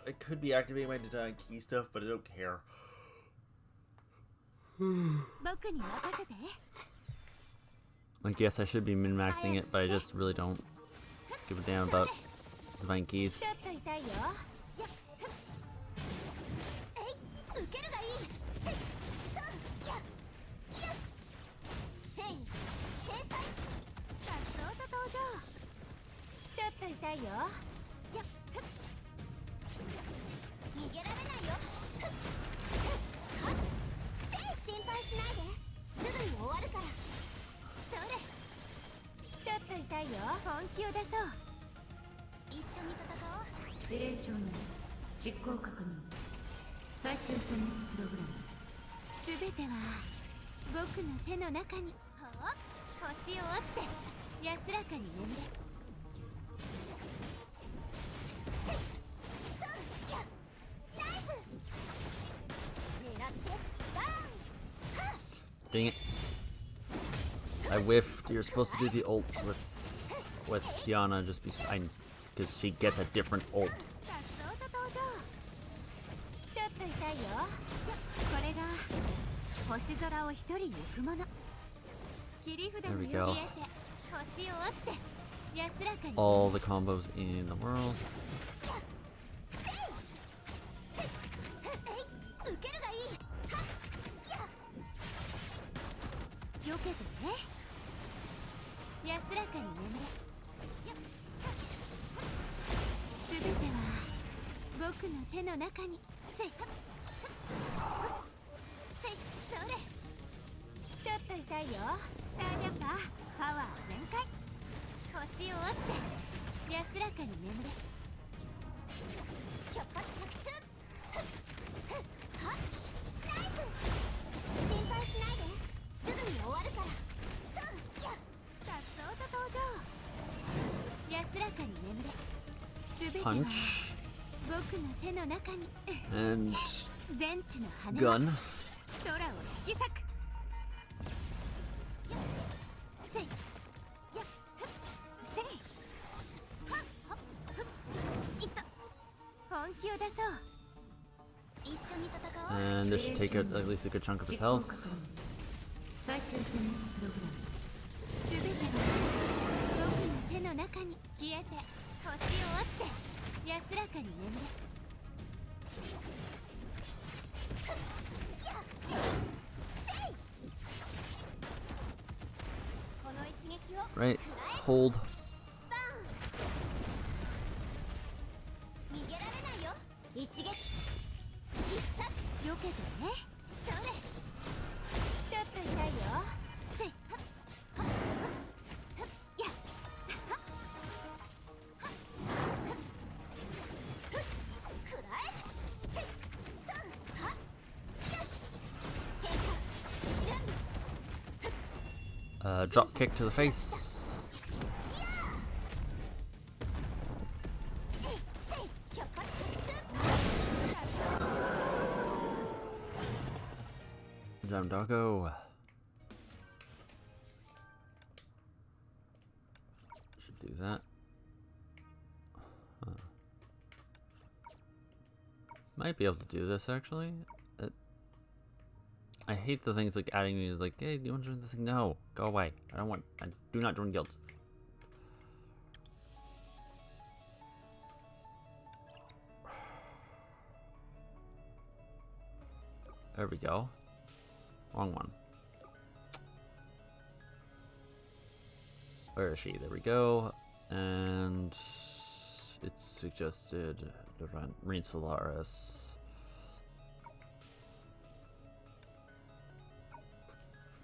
I could be activating my design key stuff, but I don't care. 僕に任せて I guess I should be min-maxing it, but I just really don't give a damn about divine keys. ちょっと痛いよえい受けるがいいせいとやよしせい制裁さっそうと登場ちょっと痛いよやっ逃げられないよはっ心配しないですぐに終わるからそれちょっと痛いよ本気を出そう一緒に戦おう指令承認執行確認最終選別プログラムすべては僕の手の中にほう星を落ちて安らかに眠れせいとやナイス狙ってバーンはっ Dang it! I whiffed. You're supposed to do the ult with Kiana just because she gets a different ult. さっそうと登場ちょっと痛いよこれが星空を一人行くもの切り札に There we よ go. り得て星を落ちて安らかに All the combos in the world. 受けるがいいはっや避けてね安らかに眠れすべては僕の手の中にせいせいそれちょっと痛いよスタージャンパーパワー全開星を落ちて安らかに眠れキャパ着中はっナイス心配しないですぐに終わるからやさっそうと登場安らかに眠れすべては Punch 僕の手の中に and 全地の花 gun. 空を引き裂くせいやせいはっはっいった本気を出を出そう一緒に戦おう And this should take at least a good chunk of his 執行 health. 確認最終選別プログラム全てが僕の手の中に消えて星を折って安らかに眠れこの一撃を Right. Hold. 逃げられないよ一撃必殺避けてねそれちょっと痛いよせいはっはっはっはっやっはっはっはっふっくらえせいとはっよし変化準備 Drop kick to the face. せいひょっこっつ Jam doggo. Should do that. Huh. Might be able to do this actually. I hate the things like adding me like, hey, do you want to join this thing? No, go away. I don't want. I do not join guilds. There we go. Wrong one. Where is she? There we go. And it's suggested the Reign Solaris.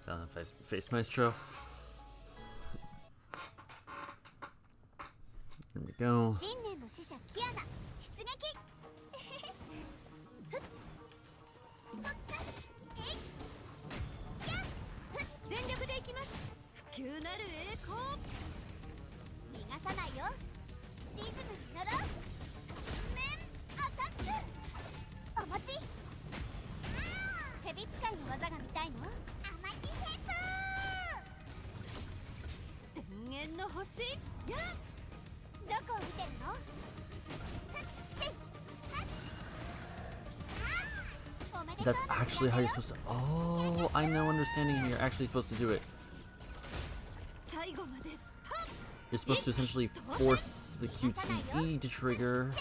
Down the face maestro. There we go. 新年の使者キアナ出撃全力でいきます不朽なる栄光逃がさないよリズムに乗ろう面アタックお待ち蛇使いの技が見たいのアマティセープ電源の星やっどこを見てるの That's actually how you're supposed to. Oh, I'm now understanding how you're actually supposed to do it. You're supposed to essentially force the QTE to trigger.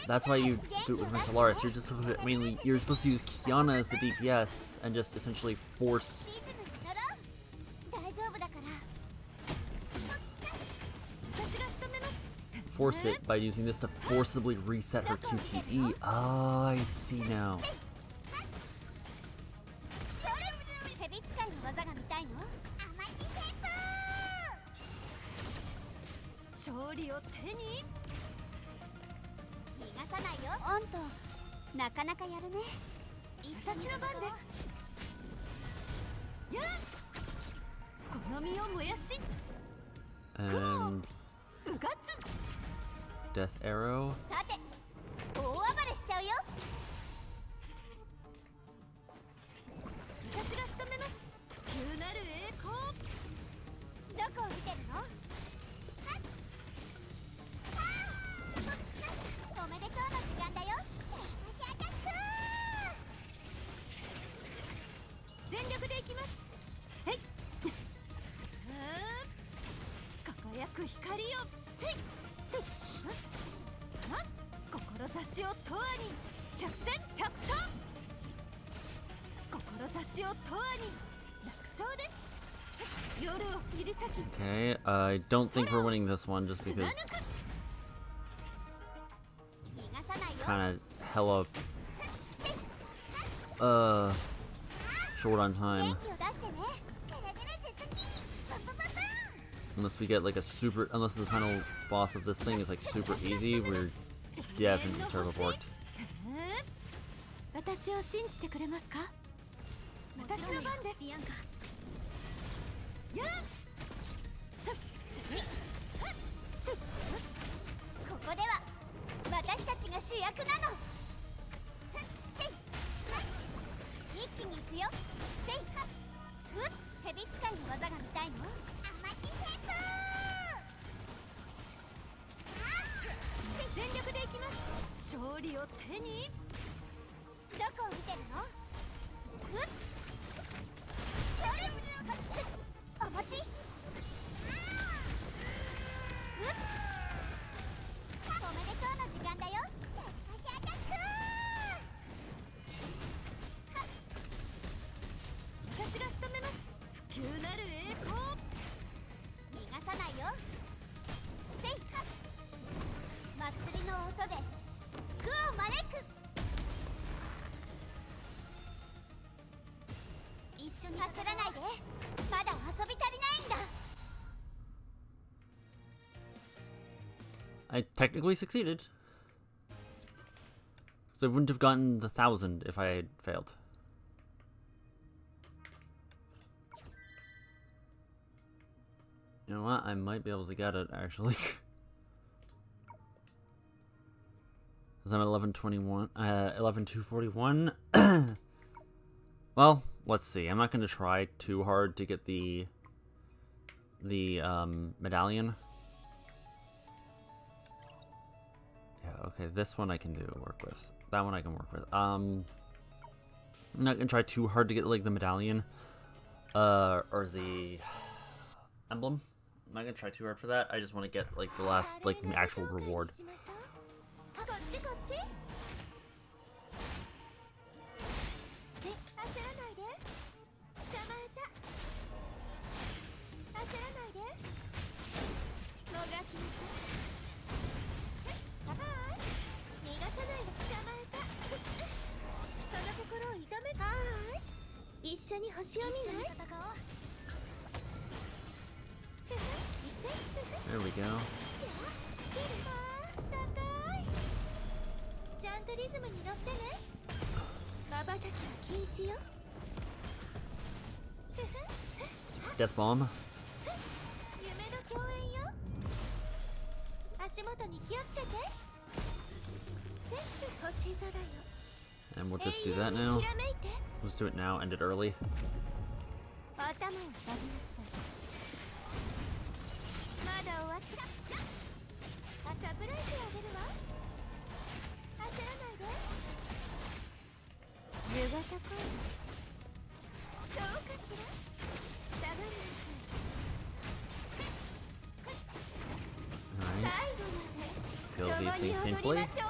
That's why you do it with Reign Solaris. You're just supposed to, mainly you're supposed to use Kiana as the DPS and just essentially force it by using this to forcibly reset her QTE. Ah, I see now. And Death Arrow. さて、大暴れしちゃうよ。私が仕留めます。急なる栄光。どこを見てるの？おめでとうの時間だよ。私アタック。全力でいきます。はい。輝く光を。せい。せい。志を永遠に百戦百勝志を永遠に楽勝です夜を切り裂き Okay, I don't think we're winning this one just because kind of hella short on time. Unless we get like a super, unless the final boss of this thing is like super easy, we're definitely turbo forked. 私を信じてくれますか？私の番です。やっここでは私たちが主役なの。一気に行くよ。蛇使いの技が見たいの？アマティセープ。勝利を手に。どこを見てるの？うっ、それ、お待ち。うっ、おめでとうの時間だよ。年越しアタック。私が仕留めます。不朽なる栄光。逃がさないよ。せいは。祭りの音で福を招く。一緒に焦らないで。まだ遊び足りないんだ。 I technically succeeded. So I wouldn't have gotten the 1,000 if I had failed. You know what? I might be able to get it, actually. Because I'm at 1121, 11241. Well, let's see. I'm not going to try too hard to get the medallion. Yeah, okay, this one I can work with. That one I can work with. I'm not going to try too hard to get, like, the medallion. Or the emblem. I'm not going to try too hard for that. I just want to get, like, the last, like, actual reward. 一緒に星を見ない？ There we go. ちゃんとリズムに乗ってね。瞬きは禁止よ。 Death bomb. 夢の共演よ。足元に気をつけて。星空よ。 And we'll just do that now. Let's do it now. End it early. 頭を下げなさい。まだ終わってサプライズあげるわ。焦らないで。夕方来い。どうかしら。下がりなさい。 Alright. 最後まで Kill these things 共に踊り painfully. ましょう。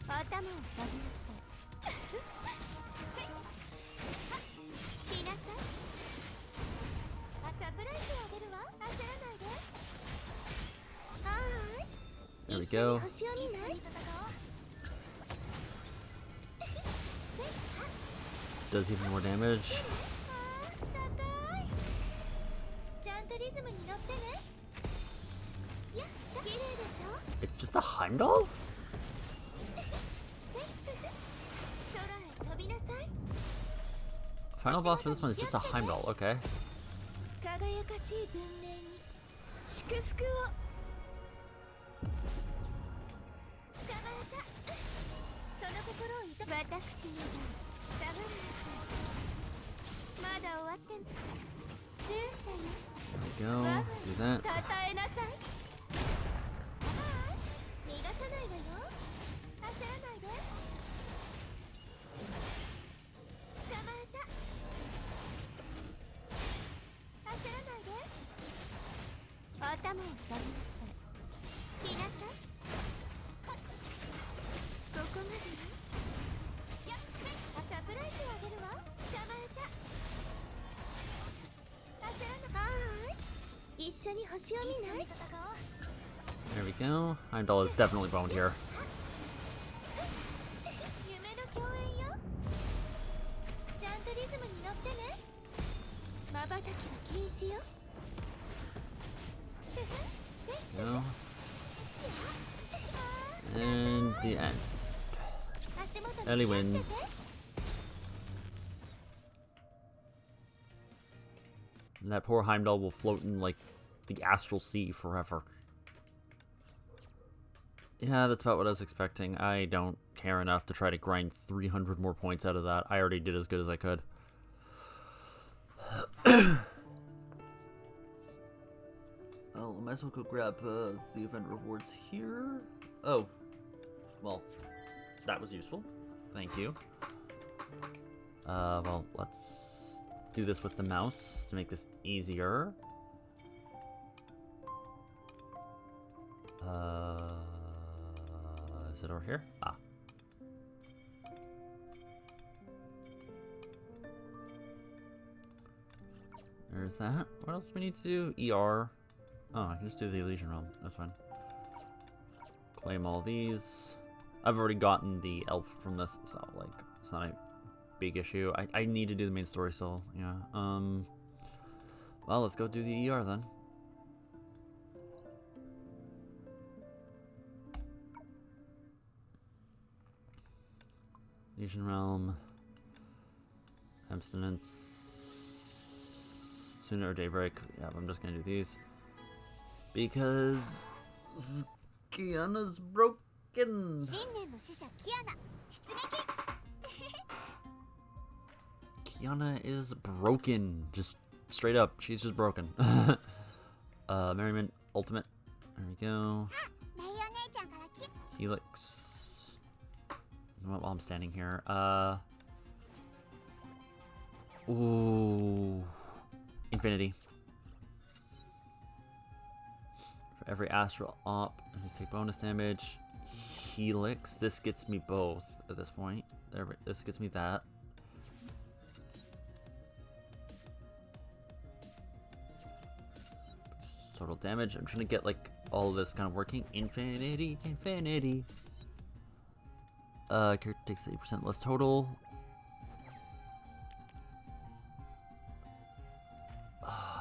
頭を下げなさい。来なさい。サプライズをあげるわ。焦らないで。はーい。 There we go. 星を見ない？ Does even more damage. 高い。ちゃんとリズムに乗ってね。やった。綺麗でしょ？ It's just a Heimdall? Final boss for this one is just a Heimdall, okay. 輝かしい文明に祝福を。捕まえた。その心をいた。私に下がりなさい。まだ終わってん。勇者よ。 There we go. Do that. たたえなさい。逃がさないわよ。焦らないで。捕まえた。焦らないで。頭を下げなさい。来なさい。ここまでよ。やっ、サプライズをあげるわ。捕まえた。焦らない。はーい。一緒に星を見ない？ There we go. Heimdall is definitely boned here. 夢の共演よ。ちゃんとリズムに乗ってね。瞬きは禁止よ。 Go. And the end. Ellie wins. And that poor Heimdall will float in, like, the astral sea forever. Yeah, that's about what I was expecting. I don't care enough to try to grind 300 more points out of that. I already did as good as I could. Oh, might as well go grab the event rewards here. Oh, well, that was useful. Thank you. Well, let's do this with the mouse to make this easier. Is it over here? Ah. There's that. What else do we need to do? ER. Oh, I can just do the Elysian Realm. That's fine. Claim all these. I've already gotten the elf from this, so, like, it's not a big issue. I need to do the main story still, yeah. Well, let's go do the ER then. Elysian Realm. Abstinence. Sooner or daybreak. Yeah, I'm just gonna do these. Because Kiana's broken. Kiana is broken. Just straight up, she's just broken. Merriment Ultimate. There we go. Helix. While I'm standing here. Ooh. Infinity. For every astral op, let me take bonus damage. Helix. This gets me both at this point. This gets me that. Total damage. I'm trying to get like all of this kind of working. Infinity. Character takes 80% less total.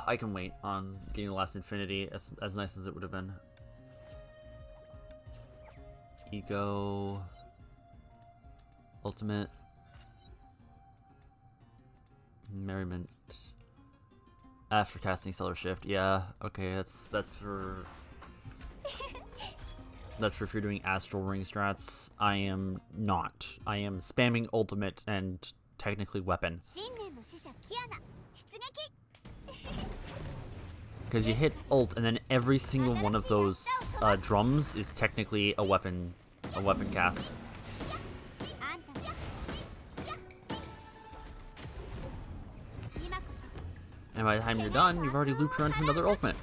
I can wait on getting the last infinity, as nice as it would have been. Ego. Ultimate. Merriment. After casting Stellar Shift, yeah. Okay, that's for that's for if you're doing Astral Ring strats. I am not. I am spamming Ultimate and technically Weapon. Because you hit ult, and then every single one of those drums is technically a weapon cast. And by the time you're done, you've already looped around to another ultimate.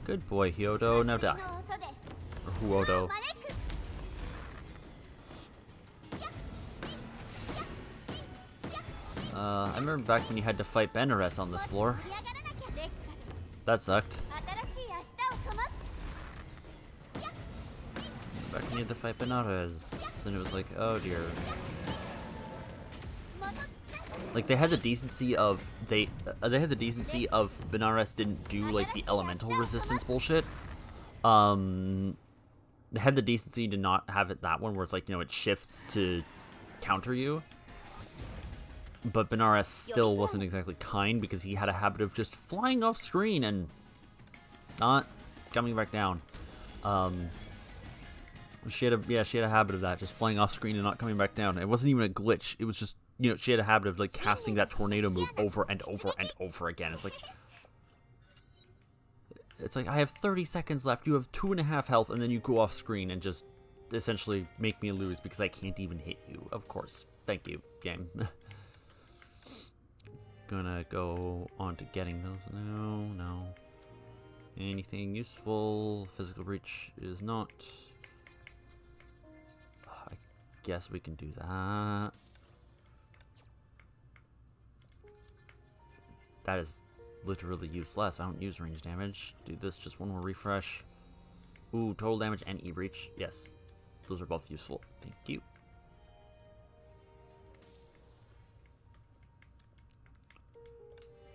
Good boy, Hyodo. Now die. Or Huodo. I remember back when you had to fight Benares on this floor. That sucked. Back when you had to fight Benares, and it was like, oh dear. Like they had the decency of Benares didn't do like the elemental resistance bullshit. They had the decency to not have it that one where it's like, you know, it shifts to counter you. But Benares still wasn't exactly kind because he had a habit of just flying off screen and not coming back down. She had a habit of that, just flying off screen and not coming back down. It wasn't even a glitch. It was just, you know, she had a habit of like casting that tornado move over and over and over again. It's like I have 30 seconds left. You have 2.5 health, and then you go off screen and just essentially make me lose because I can't even hit you. Of course. Thank you, game. Gonna go on to getting those. No. Anything useful? Physical reach is not. I guess we can do that. That is literally useless. I don't use range damage. Do this, just one more refresh. Ooh, total damage and E-reach. Yes, those are both useful. Thank you.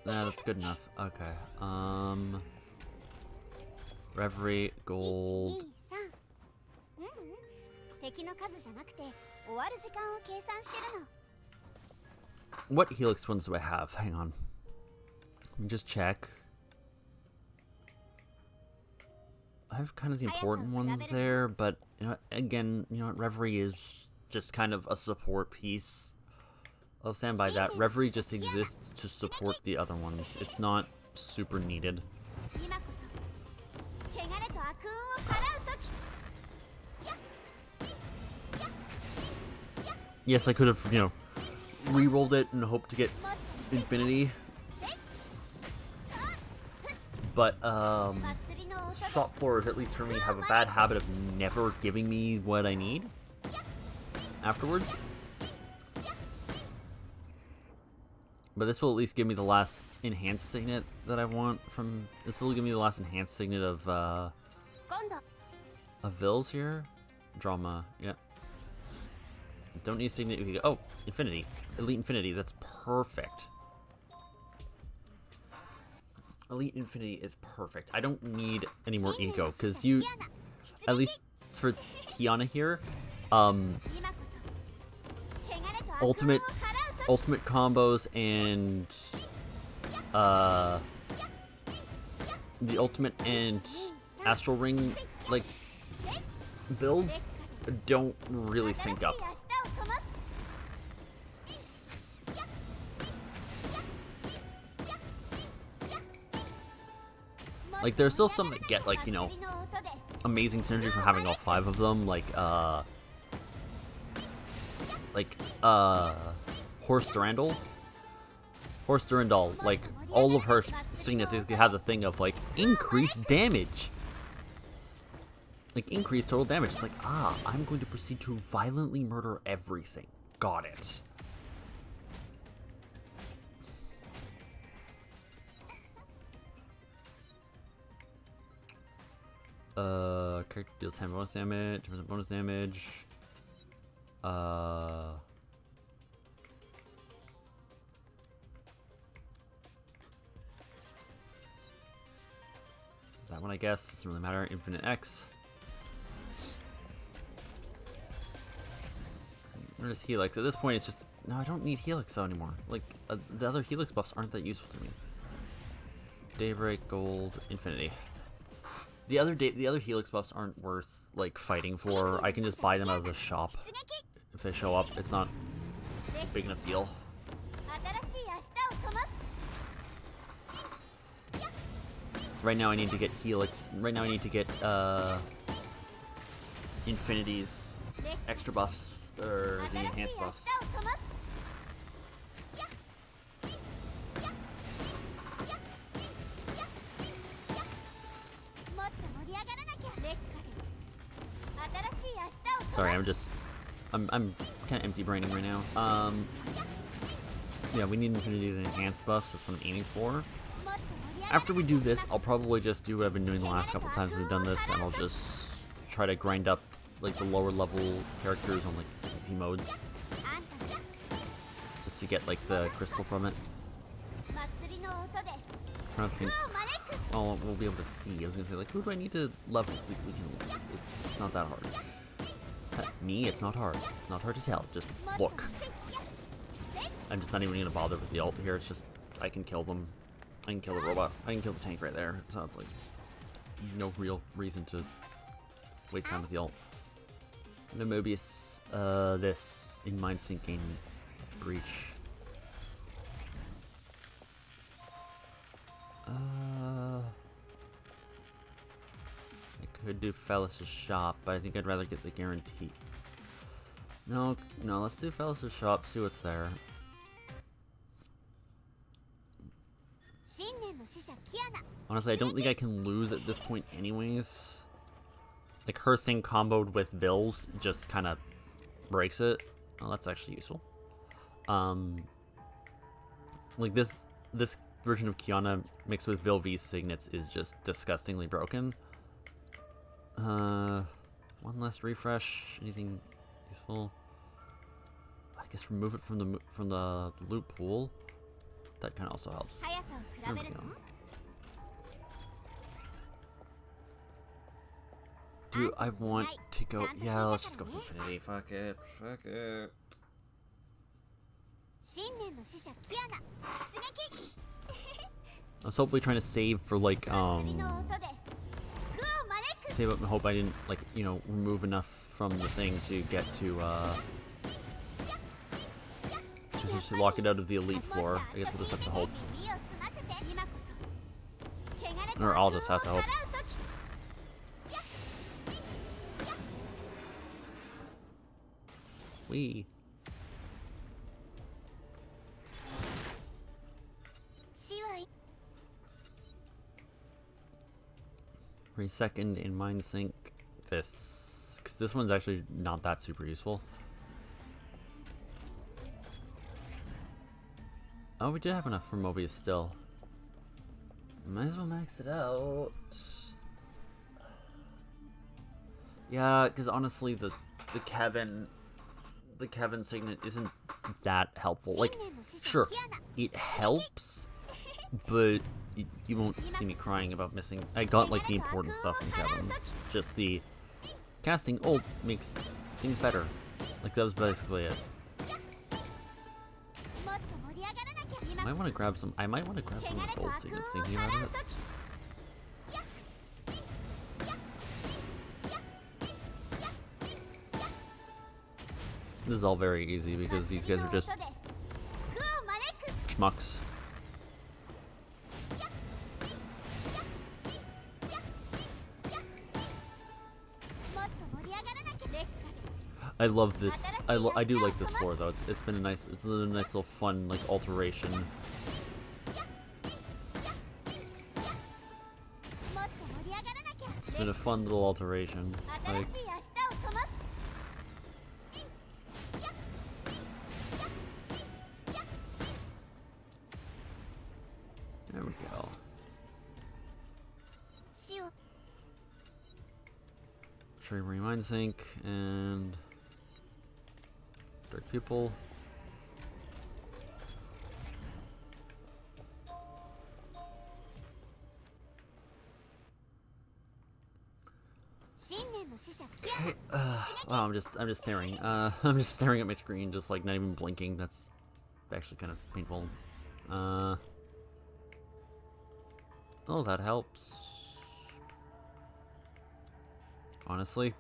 Nah, that's good enough. Okay. Reverie, gold. What Helix ones do I have? Hang on. Let me just check. I have kind of the important ones there, but you know, again, you know, Reverie is just kind of a support piece. I'll stand by that. Reverie just exists to support the other ones. It's not super needed. Yes, I could have, you know, re-rolled it and hoped to get Infinity. But, shop floors, at least for me, have a bad habit of never giving me what I need afterwards. But this will at least give me the last enhanced signet that I want from... This will give me the last enhanced signet of Vils here. Drama, yeah. Don't need a signet. We can go. Oh, Infinity. Elite Infinity, that's perfect. Elite Infinity is perfect. I don't need any more ego, because you... At least for Kiana here, ultimate combos and the ultimate and Astral Ring like builds don't really sync up. Like there's still some that get like, you know, amazing synergy from having all 5 of them, like Horse Durandal, like all of her signets basically have the thing of like increased damage, like increased total damage. It's like, ah, I'm going to proceed to violently murder everything. Got it. Character deals 10 bonus damage, 10% bonus damage. That one, I guess, doesn't really matter. Infinite X. Where is Helix? At this point, it's just no. I don't need Helix though anymore. Like the other Helix buffs aren't that useful to me. Daybreak, Gold, Infinity. The other Helix buffs aren't worth like fighting for. I can just buy them out of the shop if they show up. It's not a big enough deal. Right now I need to get Helix. Right now I need to get Infinity's extra buffs or the enhanced buffs. Sorry, I'm kind of empty braining right now. Yeah, we need Infinity's enhanced buffs. That's what I'm aiming for. After we do this, I'll probably just do what I've been doing the last couple times we've done this, and I'll just try to grind up like the lower level characters on like easy modes, just to get like the crystal from it. I don't think. Oh, we'll be able to see. I was gonna say like, who do I need to level? We can. It's not that hard. Me, it's not hard. It's not hard to tell. Just look. I'm just not even gonna bother with the ult here. It's just I can kill them. I can kill the robot. I can kill the tank right there. So it's like no real reason to waste time with the ult. No Mobius. This in mind sinking breach. I could do Fellis' shop, but I think I'd rather get the guarantee. No, let's do Fellis' shop, see what's there. Honestly, I don't think I can lose at this point anyways. Like, her thing comboed with Vils just kind of breaks it. Oh, that's actually useful. Like, this version of Kiana mixed with Vil V's signets is just disgustingly broken. One less refresh. Anything useful? I guess remove it from the loot pool. That kind of also helps. There we go. Do I want to go? Yeah, let's just go with Infinity. Fuck it. Fuck it. I was hopefully trying to save for like save up and hope I didn't like, you know, remove enough from the thing to get to just to lock it out of the elite floor. I guess we'll just have to hope. Or I'll just have to hope. Wee. Second in Mind Sync this, 'cause this one's actually not that super useful. Oh, we did have enough for Mobius still. Might as well max it out. Yeah, because honestly, the Kevin signet isn't that helpful. Like, sure, it helps, but you won't see me crying about missing. I got like the important stuff from Kevin. Just the casting ult makes things better. Like, that was basically it. I might want to grab some. I might want to grab some of the gold signets thinking about it. This is all very easy because these guys are just schmucks. I love this. I do like this floor though. It's been a nice. It's a nice little fun like alteration. It's been a fun little alteration. Like, there we go. Trade Mind Sync and Dark Pupil. Okay, wow, I'm just staring. I'm just staring at my screen, just like not even blinking. That's actually kind of painful. Oh, that helps. Honestly,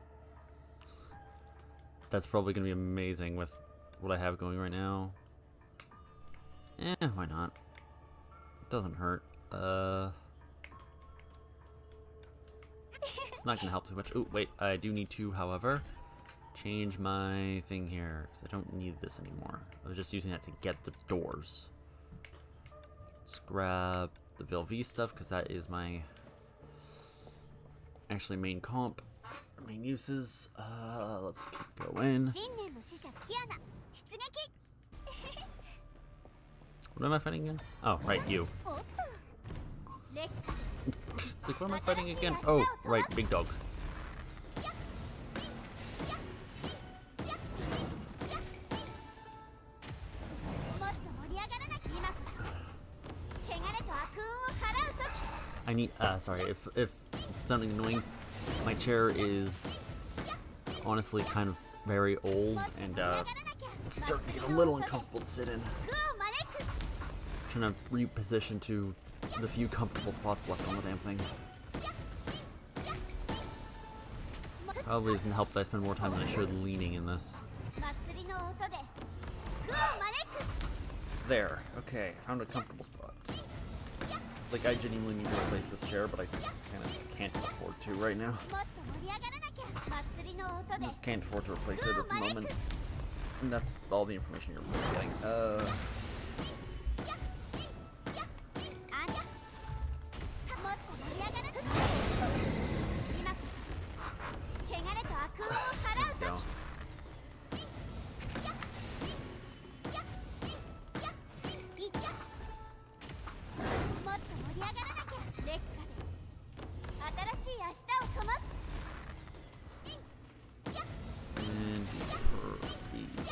that's probably gonna be amazing with what I have going right now. Why not? It doesn't hurt. It's not gonna help too much. Oh, wait, I do need to, however, change my thing here, because I don't need this anymore. I was just using that to get the doors. Let's grab the Vilv stuff, because that is my actually main comp. Main uses. Let's keep going. What am I fighting again? Oh, right, you. It's like, what am I fighting again? Oh, right, big dog. I need, sorry, if it's sounding annoying, my chair is honestly kind of very old, and it's starting to get a little uncomfortable to sit in. Trying to reposition to the few comfortable spots left on the damn thing. Probably doesn't help that I spend more time than I should leaning in this. There. Okay, found a comfortable spot. Like, I genuinely need to replace this chair, but I kind of can't afford to right now. I just can't afford to replace it at the moment. And that's all the information you're really getting.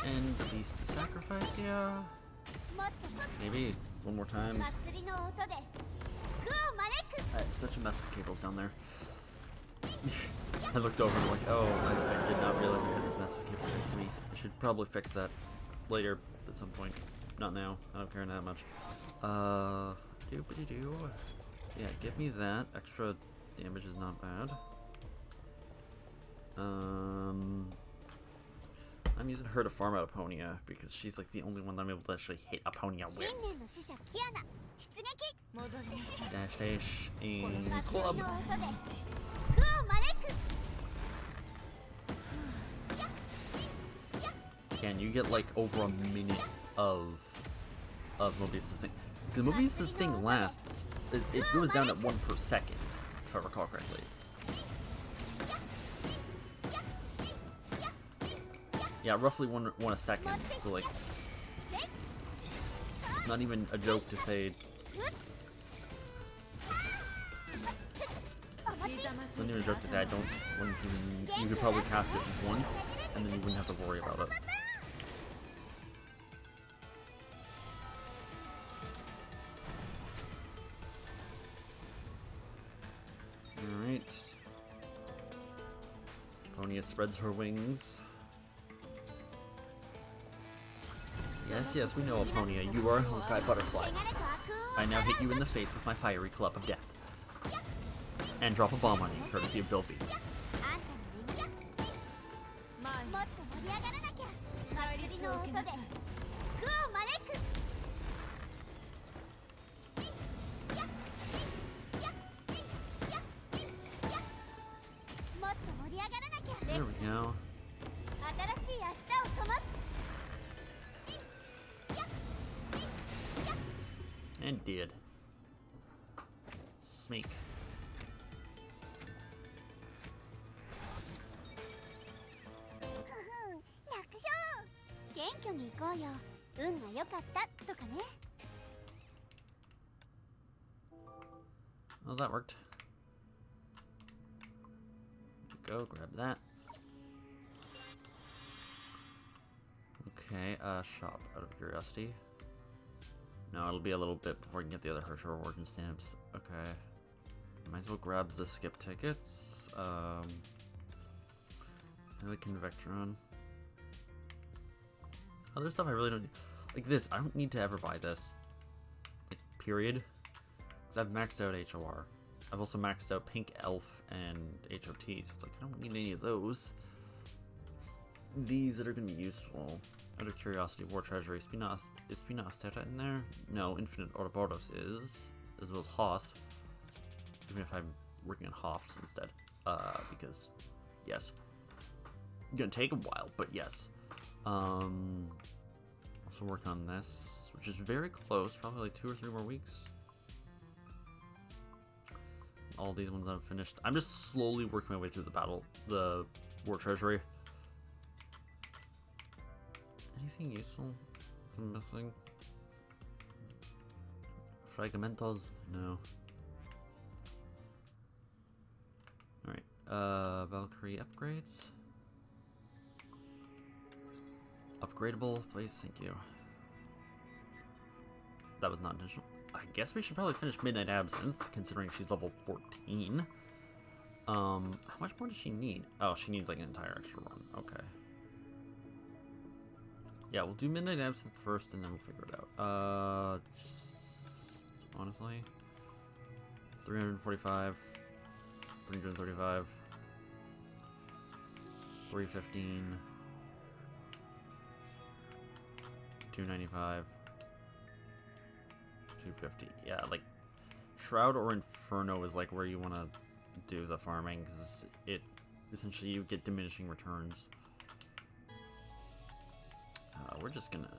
And the beast to sacrifice, yeah. Maybe one more time. I have such a mess of cables down there. I looked over and I'm like, oh, I did not realize I had this mess of cables next to me. I should probably fix that later at some point. not now. I don't care that much. Doobity-doo. Yeah, give me that. Extra damage is not bad. I'm using her to farm out Aponia because she's like the only one that I'm able to actually hit Aponia with. Dash dash and club. Again, you get like over a minute of Mobius's thing. The Mobius's thing lasts. It goes down at 1 per second, if I recall correctly. Yeah, roughly one a second. So like, it's not even a joke to say. It's not even a joke to say I don't. You could probably cast it once, and then you wouldn't have to worry about it. Alright. Aponia spreads her wings. Yes, we know, Aponia. You are a Honkai butterfly. I now hit you in the face with my fiery club of death. And drop a bomb on you, courtesy of Vilfi. There we go. And did. Smeek. Well, that worked. Go grab that. Okay, shop out of curiosity. No, it'll be a little bit before I can get the other Herrscher reward and stamps. Okay. Might as well grab the skip tickets. Maybe Convectron. Other stuff I really don't need. Like this, I don't need to ever buy this. Like, period. Because I've maxed out HOR. I've also maxed out Pink Elf and HOT, so it's like I don't need any of those. It's these that are going to be useful. Out of curiosity, War Treasury. Is Spina Asteta in there? No, Infinite Ouroboros is, as well as Hoss. Even if I'm working on Hoffs instead. Because, yes. It's going to take a while, but yes. Also working on this, which is very close, probably like 2 or 3 more weeks. All these ones I've finished. I'm just slowly working my way through the War Treasury. Anything useful I'm missing? Fragmentos? No. Alright, Valkyrie upgrades. Upgradable, please, thank you. That was not intentional. I guess we should probably finish Midnight Absinthe, considering she's level 14. How much more does she need? Oh, she needs like an entire extra run. Okay. Yeah, we'll do Midnight Absinthe first, and then we'll figure it out. Just honestly, 345, 335, 315, 295, 250. Yeah, like Shroud or Inferno is like where you want to do the farming, because it essentially you get diminishing returns. We're just gonna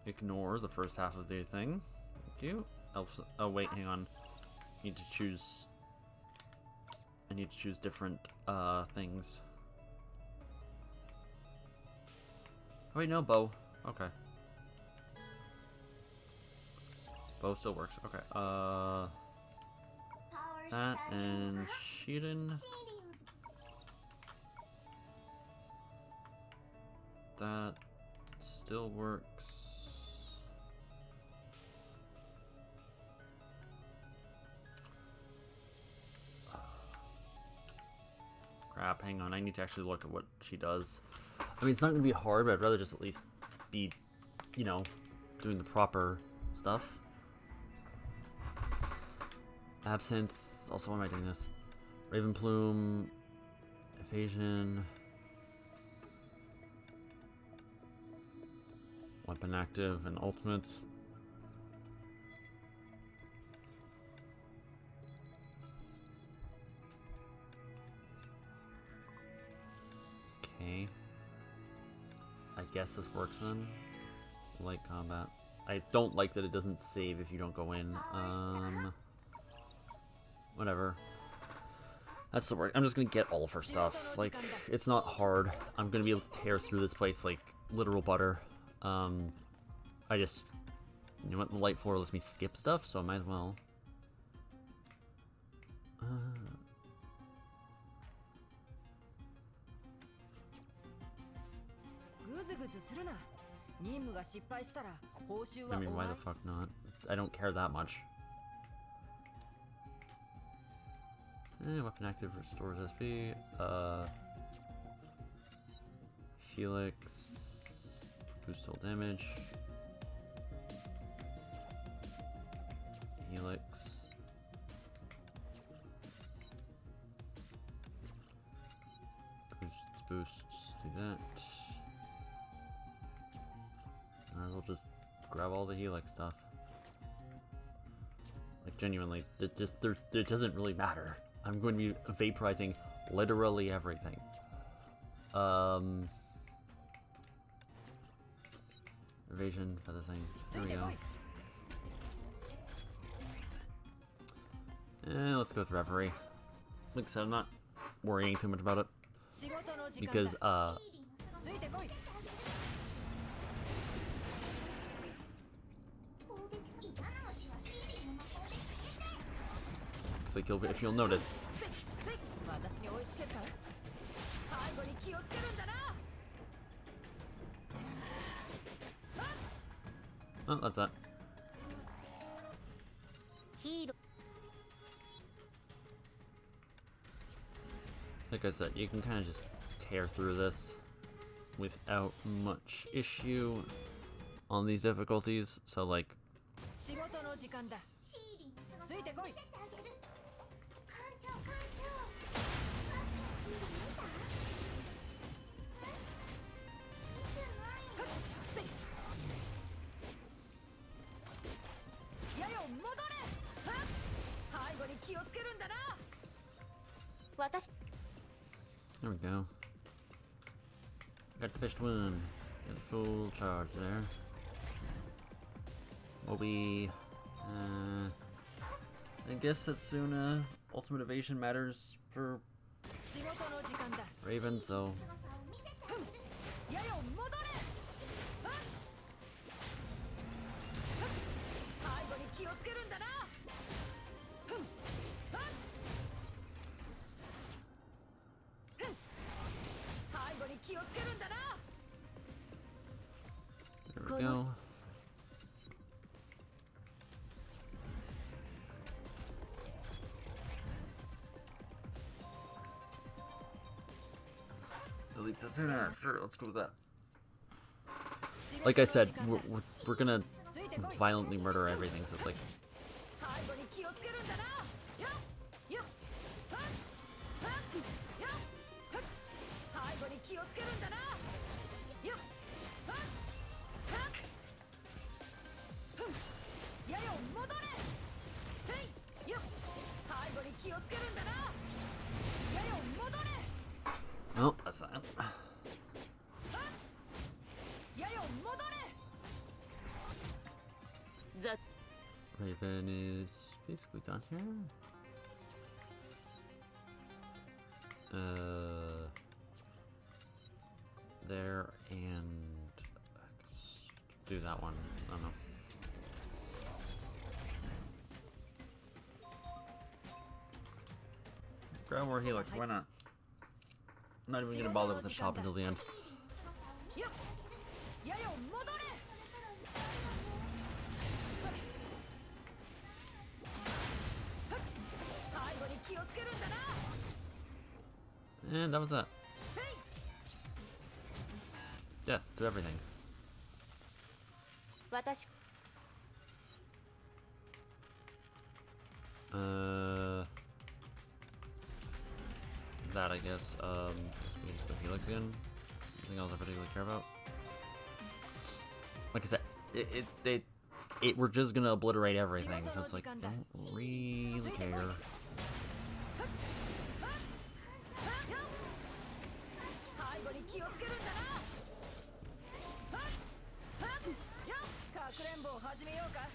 ignore the first half of the thing. Thank you. Oh wait, hang on. I need to choose different things. Oh wait, no, bow. Okay. Bow still works. Okay. That and Shirin. That still works. Crap, hang on. I need to actually look at what she does. I mean, it's not going to be hard, but I'd rather just at least be you know, doing the proper stuff. Absinthe. Also, why am I doing this? Raven Plume. Evasion. Weapon active and ultimate. Okay. I guess this works then. Light combat. I don't like that it doesn't save if you don't go in. Whatever. That's the word. I'm just gonna get all of her stuff. Like, it's not hard. I'm gonna be able to tear through this place like literal butter. I just, you know what, the light floor lets me skip stuff, so I might as well. I mean, why the fuck not? I don't care that much. Weapon active restores SP. Helix. Boost all damage. Helix. Boosts. Do that. Might as well just grab all the Helix stuff. Like, genuinely, it doesn't really matter. I'm going to be vaporizing literally everything. Evasion for the thing. There we go. Let's go with Reverie. Like I said, I'm not worrying too much about it. Because, it's like if you'll notice. Oh, that's that. Like I said, you can kind of just tear through this without much issue on these difficulties. So, like, there we go. Got the first one. Get full charge there. Mobi. I guess Setsuna ultimate evasion matters for Raven, so. There we go. Elite Setsuna, sure, let's go with that. Like I said, we're gonna violently murder everything, so it's like. Oh, that's that. Raven is basically done here. There and do that one. I don't know. Grab more Helix, why not? I'm not even gonna bother with the shop until the end. And that was that. Death to everything. 私 That I guess. We can still heal again. Anything else I particularly care about? Like I said, we're just gonna obliterate everything, so it's like, don't really care. 背後に気をつけるんだな。よっ、かくれんぼを始めようか。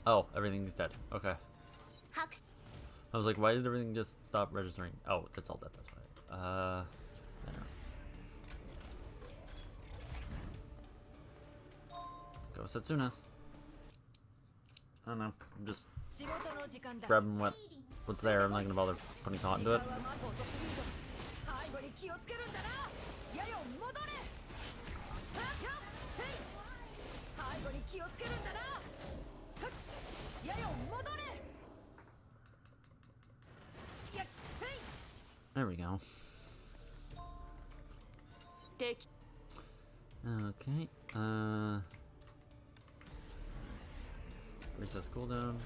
Oh, everything's dead. Okay. I was like, why did everything just stop registering? Oh, it's all dead, that's why. I don't know. Go Setsuna. I don't know. I'm just grabbing what's there. I'm not gonna bother putting thought into it. 背後に気をつけるんだな。やよ戻れ。よっ、背後に気をつけるんだな。やよ戻れ。 There we go. Okay. Recess cooldown.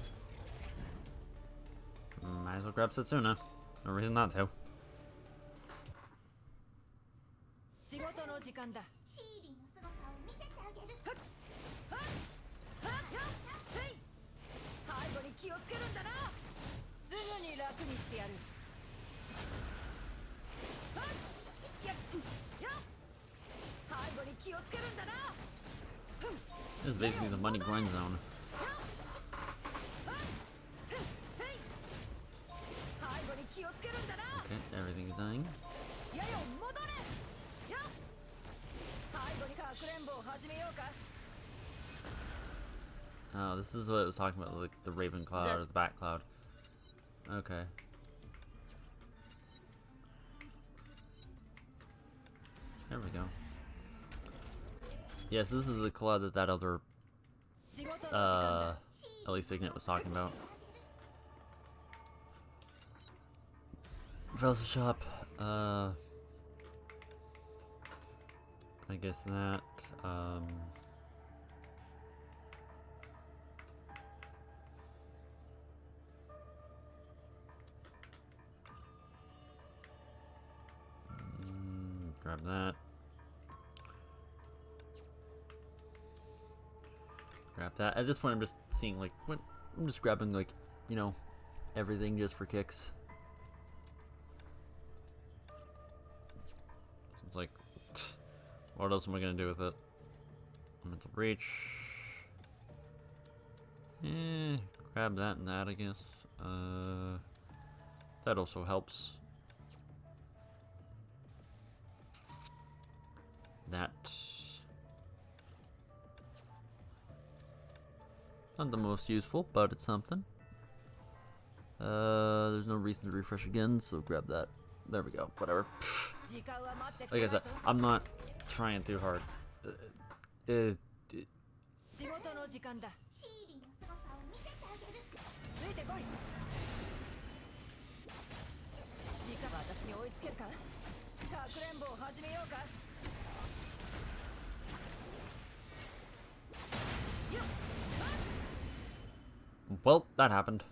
Might as well grab Setsuna. No reason not to. 仕事の時間だ。シーリーの凄さを見せてあげる。背後に気をつけるんだな。すぐに楽にしてやる。 This is basically the money grind zone. Okay, everything is dying. Oh, this is what I was talking about, like the Raven Cloud or the Bat Cloud. Okay. There we go. Yes, this is the cloud that other Ellie Signet was talking about. Velsa shop. I guess that. Grab that. Grab that. At this point, I'm just seeing, like, what? I'm just grabbing, like, you know, everything just for kicks. It's like, what else am I gonna do with it? Mental reach. Grab that and that, I guess. That also helps. That. Not the most useful, but it's something. There's no reason to refresh again, so grab that. There we go. Whatever. Like I said, I'm not trying too hard. Well, that happened.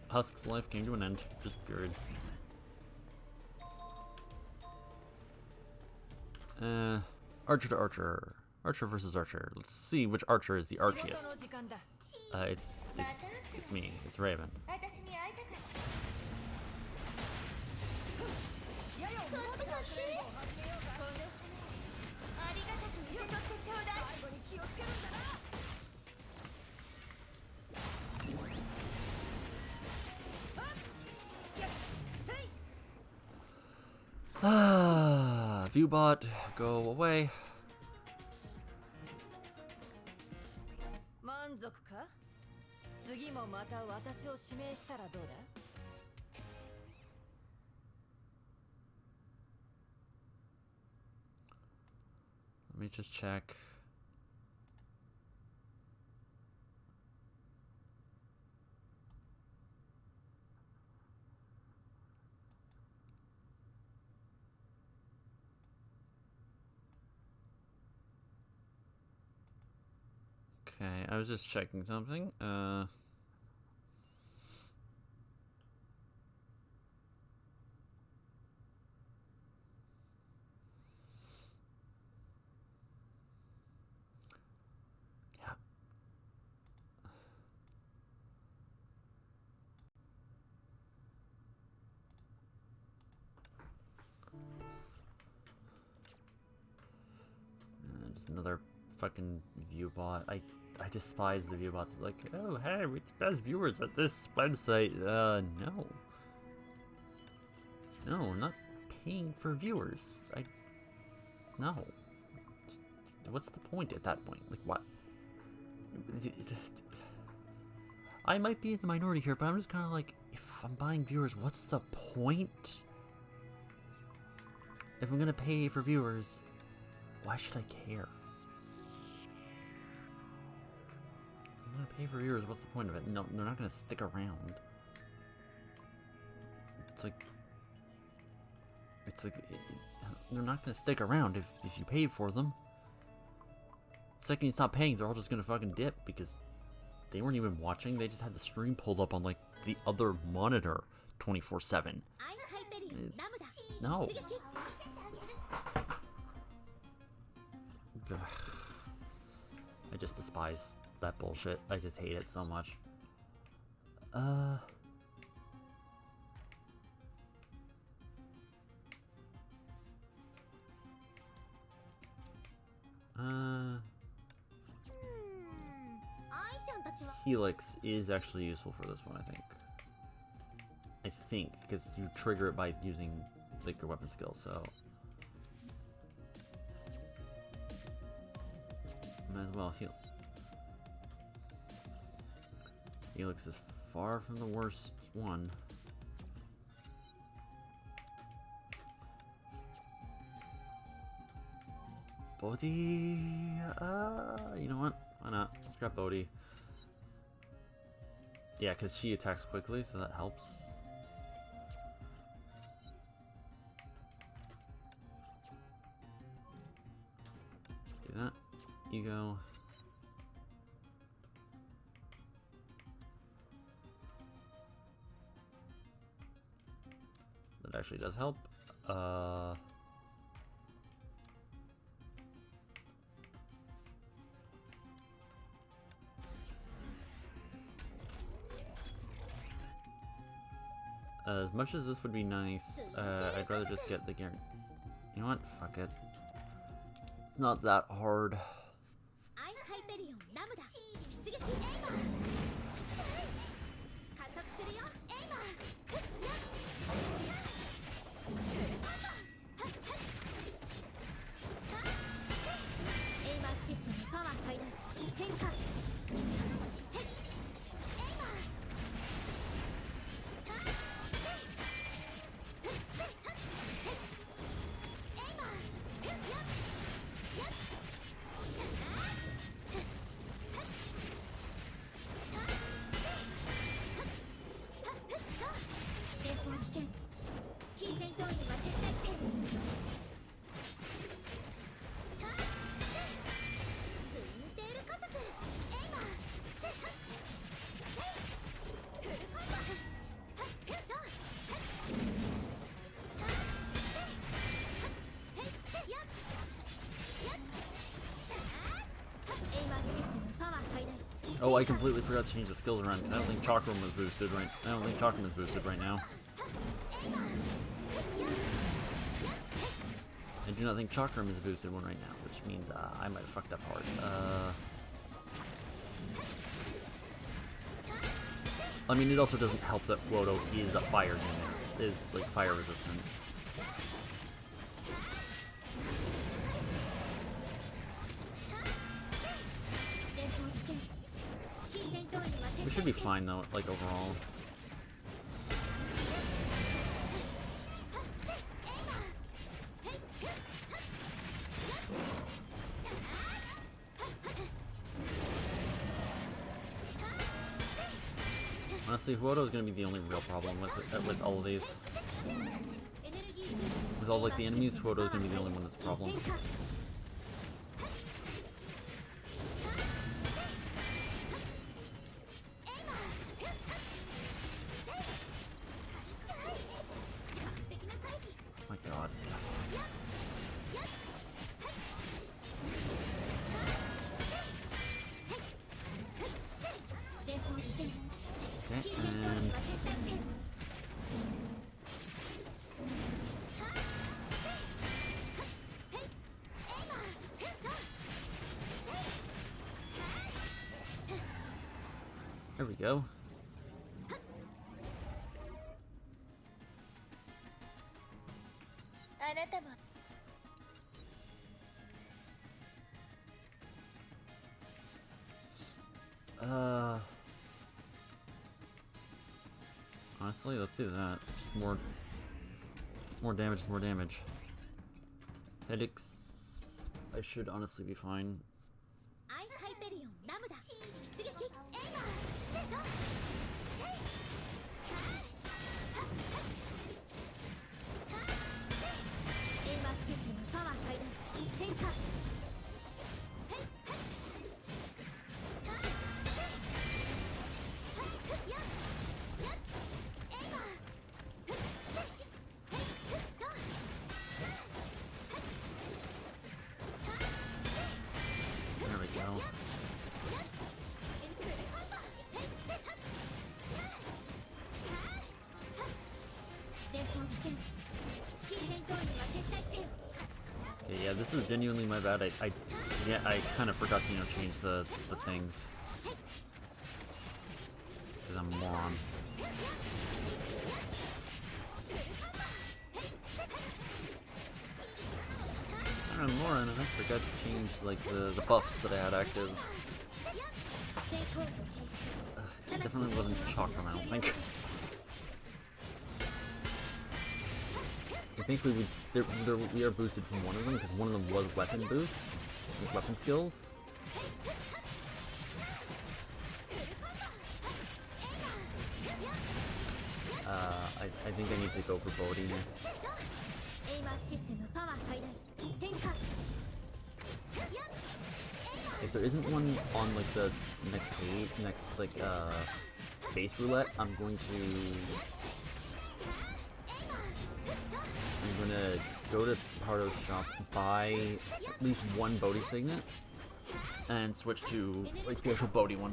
Husk's life came to an end. Just period. Archer to Archer. Archer versus Archer. Let's see which Archer is the archiest. It's me. It's Raven. Viewbot, go away. 満足か？次もまた私を指名したらどうだ？ Let me just check. Okay, I was just checking something. Yeah. Just another fucking view bot. I despise the view bots. Like, oh hey, we're the best viewers at this website. No. No, we're not paying for viewers. No. What's the point at that point? Like, what? I might be in the minority here, but I'm just kind of like, if I'm buying viewers, what's the point? If I'm gonna pay for viewers, why should I care? I'm gonna pay for viewers, what's the point of it? No, they're not gonna stick around. It's like, they're not gonna stick around if you pay for them. The second you stop paying, they're all just gonna fucking dip because they weren't even watching. They just had the stream pulled up on like the other monitor 24/7. No. Ugh. I just despise that bullshit. I just hate it so much. Helix is actually useful for this one, I think, because you trigger it by using like your weapon skill, so might as well heal. Helix is far from the worst one. Bodhi, you know what? Why not? Scrap Bodhi. Yeah, because she attacks quickly, so that helps. Do that. Ego. That actually does help. As much as this would be nice, I'd rather just get the guarantee. You know what? Fuck it. It's not that hard. Oh, I completely forgot to change the skills around. I don't think Chakram was boosted right. I don't think Chakram is boosted right now. I do not think Chakram is a boosted one right now, which means I might have fucked up hard. I mean, it also doesn't help that Wodo is a fire unit, is like fire resistant. We should be fine though, like overall. Honestly, Wodo is gonna be the only real problem with all of these. With all like the enemies, Wodo is gonna be the only one that's a problem. There we go. Honestly, let's do that. Just more damage, more damage. Headaches, I should honestly be fine. There we go. Okay, yeah, this is genuinely my bad. I kind of forgot to, change the things. Because I'm a moron. I'm a moron and I forgot to change, like, the buffs that I had active. It definitely wasn't chakram, I don't think. I think we are boosted from one of them, because one of them was weapon boost, with weapon skills. I think I need to go for Bodhi next. If there isn't one on like the next base roulette, I'm gonna go to Hardo's shop, buy at least one Bodhi Signet, and switch to like the actual Bodhi one.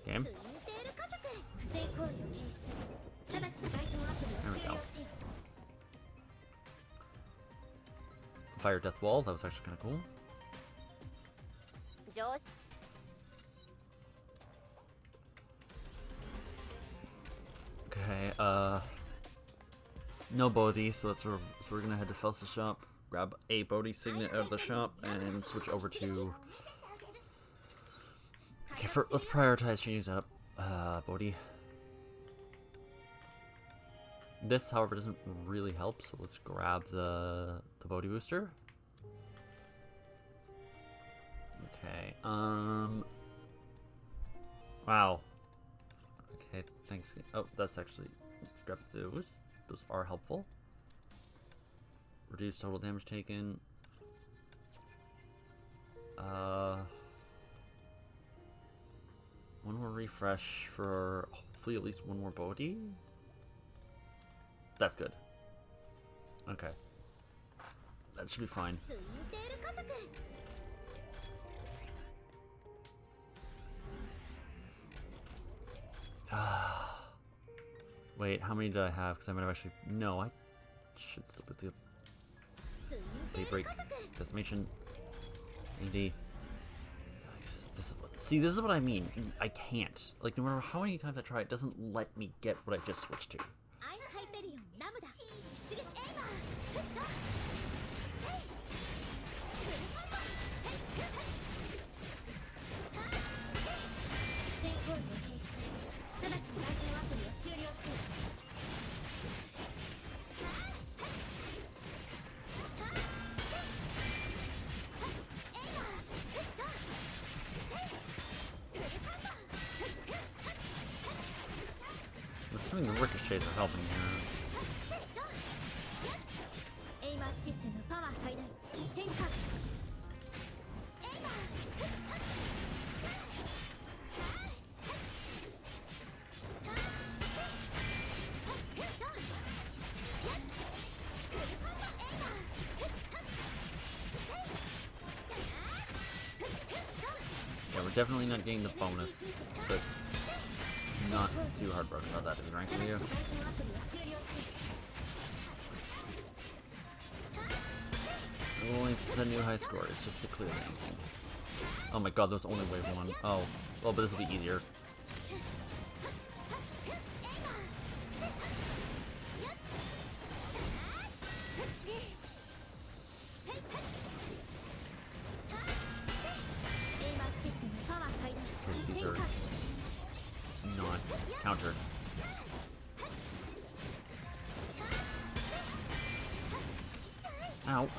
Damn. There we go. Fire Death Wall, that was actually kind of cool. Okay, no Bodhi, so we're gonna head to Felsa's shop, grab a Bodhi Signet out of the shop, and switch over to... Okay, let's prioritize changing that up. Bodhi. This, however, doesn't really help, so let's grab the Bodhi booster. Okay, wow. Okay, thanks. Oh, that's actually... Let's grab those. Those are helpful. Reduce total damage taken. One more refresh for hopefully at least one more Bodhi. That's good. Okay. That should be fine. Wait, how many did I have? Because I might have actually... No, I should still put the... Daybreak. Decimation. AD. See, this is what I mean. I can't. Like, no matter how many times I try, it doesn't let me get what I just switched to. I'm assuming the ricochets are helping here. Yeah, we're definitely not getting the bonus, but not too heartbroken about that, is rank video. Only to set new high scores, just to clear anything. Oh my god, there's only wave 1. Oh, well, but this will be easier. These are not countered. Ow.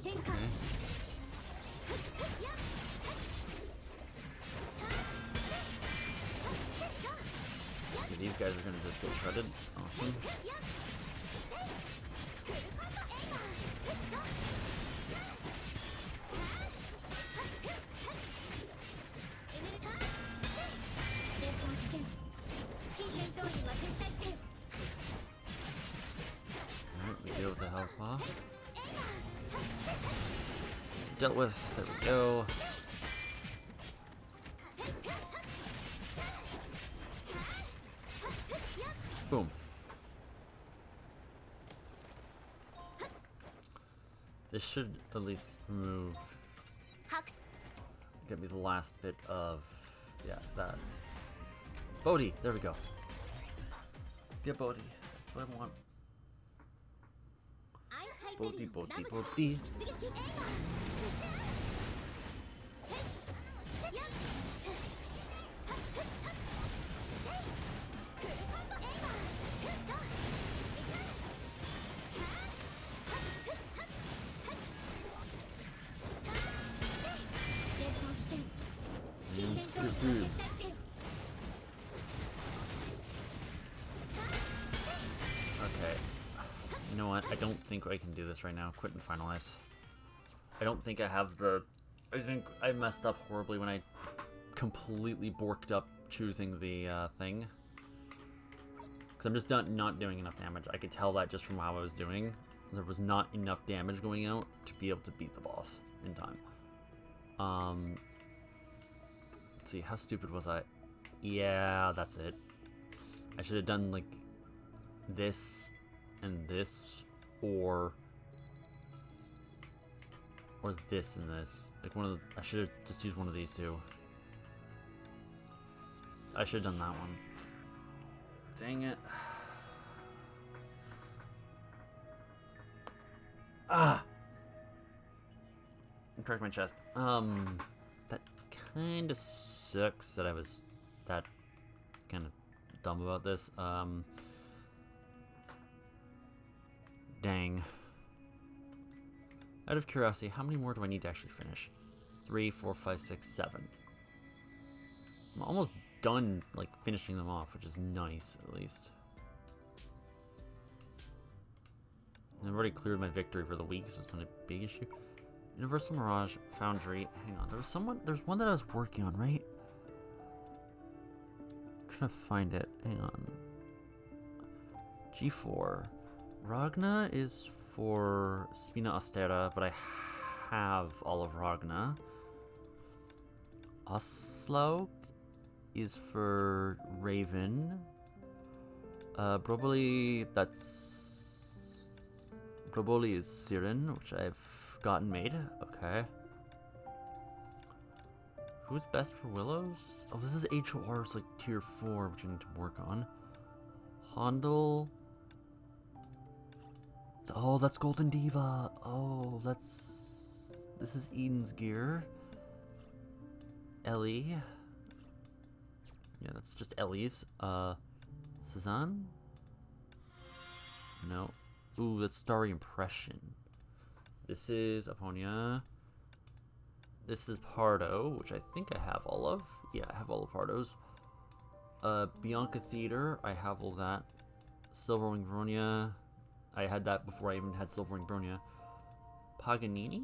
Dang. These guys are gonna just get shredded. Awesome. Alright, we deal with the health claw. Dealt with. There we go. Boom. This should at least remove. Get me the last bit of. Yeah, that. Bodhi! There we go. Get Bodhi. That's what I want. Bodhi, Bodhi, Bodhi. Okay. You know what? I don't think I can do this right now. Quit and finalize. I don't think I have the... I think I messed up horribly when I completely borked up choosing the thing. Because I'm just not doing enough damage. I could tell that just from how I was doing. There was not enough damage going out to be able to beat the boss in time. Let's see, how stupid was I? Yeah, that's it. I should have done like this and this, or this and this. Like one of the, I should have just used one of these two. I should have done that one. Dang it. Ah! Cracked my chest. That kind of sucks that I was that kind of dumb about this. Dang. Out of curiosity, how many more do I need to actually finish? 3, 4, 5, 6, 7. I'm almost done, like, finishing them off, which is nice, at least. I've already cleared my victory for the week, so it's not a big issue. Universal Mirage, Foundry. Hang on, there's one that I was working on, right? I'm trying to find it. Hang on. G4. Ragna is for Spina Austera, but I have all of Ragna. Oslo is for Raven. Broboli, Broboli is Siren, which I've gotten made. Okay. Who's best for Willows? Oh, this is HOR's like tier 4, which I need to work on. Hondel. Oh, that's Golden Diva. Oh, this is Eden's gear. Ellie. Yeah, that's just Ellie's. Cezanne? No. Ooh, that's Starry Impression. This is Aponia. This is Pardo, which I think I have all of. Yeah, I have all of Pardo's. Bianca Theater, I have all that. Silverwing Bronya, I had that before I even had Silverwing Bronya. Paganini?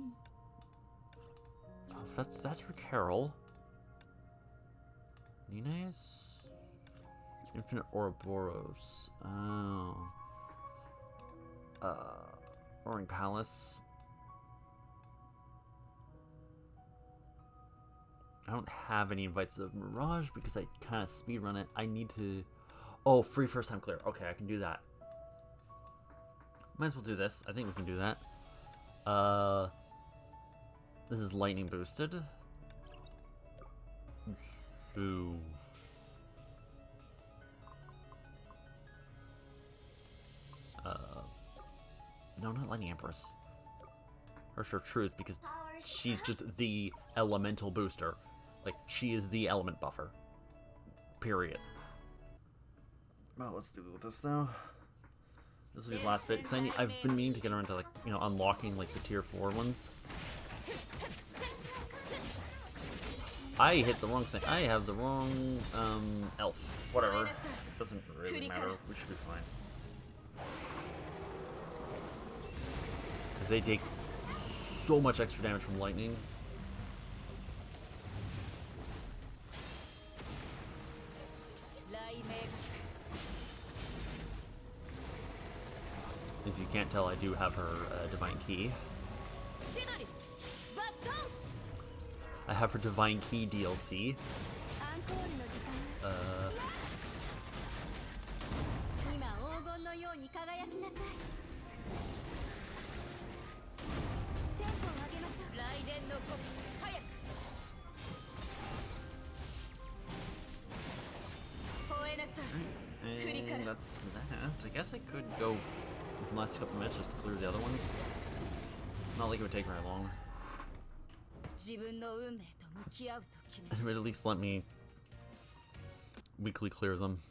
Oh, that's for Carol. Nines? Infinite Ouroboros. Oh. Roaring Palace. I don't have any invites of Mirage because I kind of speedrun it. I need to... Oh, free first time clear. Okay, I can do that. Might as well do this. I think we can do that. This is lightning boosted. Ooh. No, not Lightning Empress. Her truth, because she's just the elemental booster. Like, she is the element buffer. Period. Well, let's do this now. This will be the last bit, because I've been meaning to get around to, like, you know, unlocking, like, the tier 4 ones. I hit the wrong thing. I have the wrong, elf. Whatever. Doesn't really matter. We should be fine. Because they take so much extra damage from lightning. If you can't tell, I do have her Divine Key. I have her Divine Key DLC. And that's that. I guess I could go the last couple minutes just to clear the other ones. Not like it would take very long. It would at least let me weekly clear them.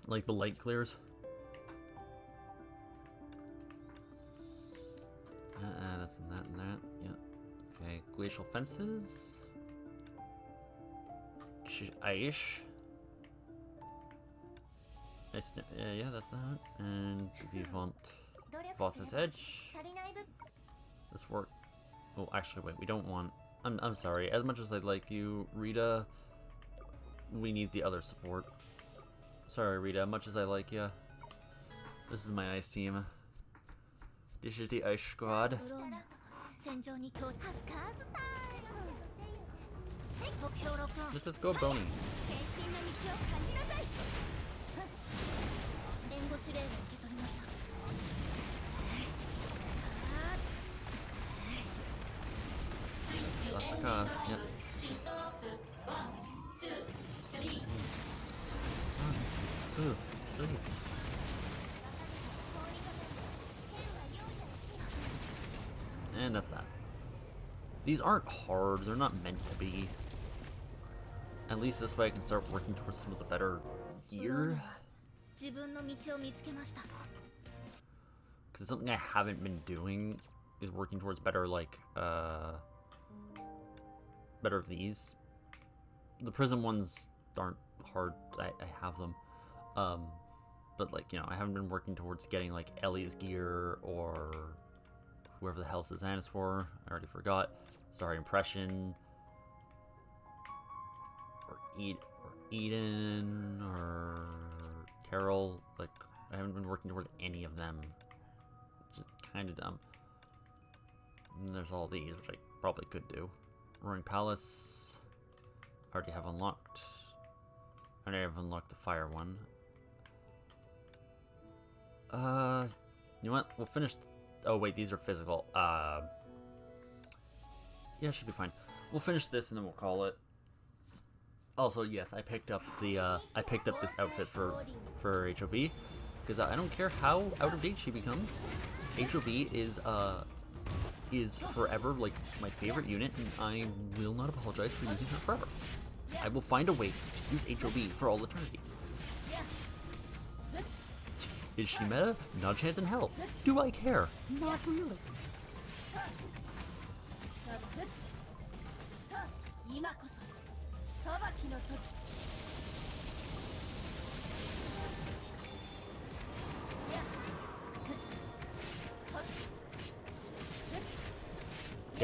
Like the light clears. That's and that and that. Yeah. Okay. Glacial Fences. Aish. Yeah, that's that. And Vivant. Boss's Edge. This work. Oh, actually, wait. We don't want. I'm sorry. As much as I'd like you, Rita, we need the other support. Sorry, Rita. Much as I like you, this is my ice team. This is the ice squad. Let's just go, Brony. Lasaka, yep. Ooh, sweet. And that's that. These aren't hard, they're not meant to be. At least this way I can start working towards some of the better gear. Because something I haven't been doing is working towards better, like, better of these. The prism ones aren't hard, I have them. But, like, you know, I haven't been working towards getting, like, Ellie's gear or whoever the hell Suzanne is for. I already forgot. Sorry, Impression. Or Eden, or Carol. Like, I haven't been working towards any of them. Which is kind of dumb. And there's all these, which I probably could do. Roaring Palace. I already have unlocked. I already have unlocked the fire one. You know what? We'll finish. Oh wait, these are physical. Yeah, should be fine. We'll finish this and then we'll call it. Also, yes, I picked up the this outfit for HOV because I don't care how out of date she becomes. HOV is forever like my favorite unit, and I will not apologize for using her forever. I will find a way to use HOV for all eternity. Is she meta? Not a chance in hell. Do I care? Not really.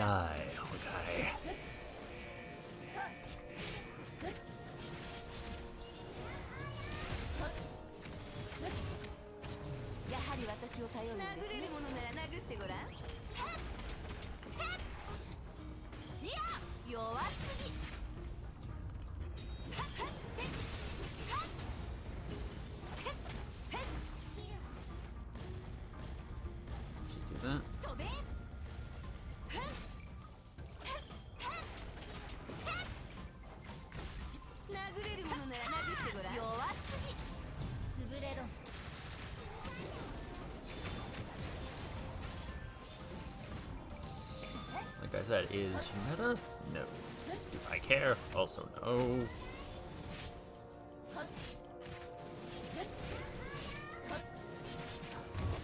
die, Honkai. やはり私を頼るんですね。殴れるものなら殴ってごらん。いや、弱すぎ。Just do that. 飛べ。殴れるものなら殴ってごらん。弱すぎ。潰れろ。 Like I said, is meta? No. Do I care? Also no.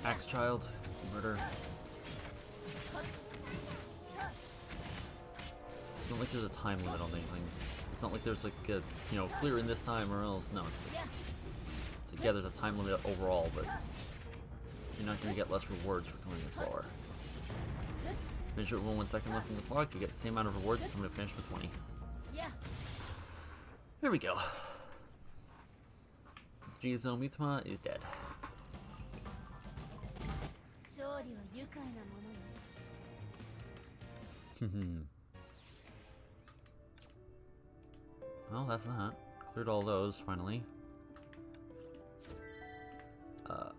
Axe child, murder. It's not like there's a time limit on these things. It's not like there's like a, you know, clear in this time or else. No, it's like, yeah, there's a time limit overall, but you're not going to get less rewards for going it slower. Finish it with 1 second left on the clock, you get the same amount of rewards as somebody who finished with 20. There we go. Jizo Mitsuma is dead. Well, that's that. Cleared all those, finally. Might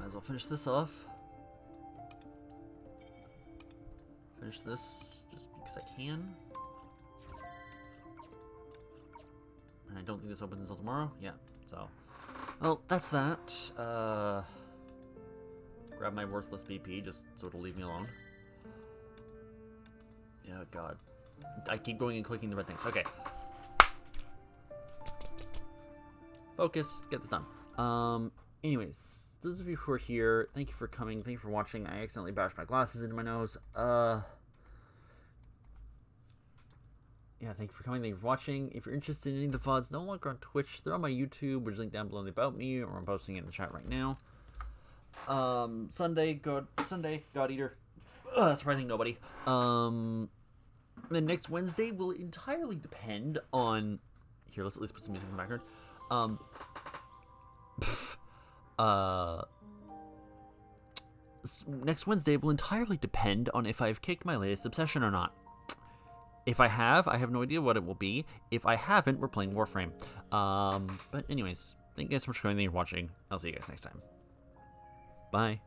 as well finish this off. Finish this just because I can. And I don't think this opens until tomorrow. Yeah, so. Well, that's that. Grab my worthless BP just so it'll leave me alone. Yeah, God. I keep going and clicking the red things. Okay. Focus. Get this done. Anyways, those of you who are here, thank you for coming. Thank you for watching. I accidentally bashed my glasses into my nose. Yeah, thank you for coming. Thank you for watching. If you're interested in any of the VODs, no longer on Twitch, they're on my YouTube, which is linked down below in the About Me, or I'm posting it in the chat right now. Sunday, God Eater. Surprising nobody. Then next Wednesday will entirely depend on. Here, let's at least put some music in the background. Next Wednesday will entirely depend on if I've kicked my latest obsession or not. If I have no idea what it will be. If I haven't, we're playing Warframe. But anyways, thank you guys so much for coming. Thank you for watching. I'll see you guys next time. Bye.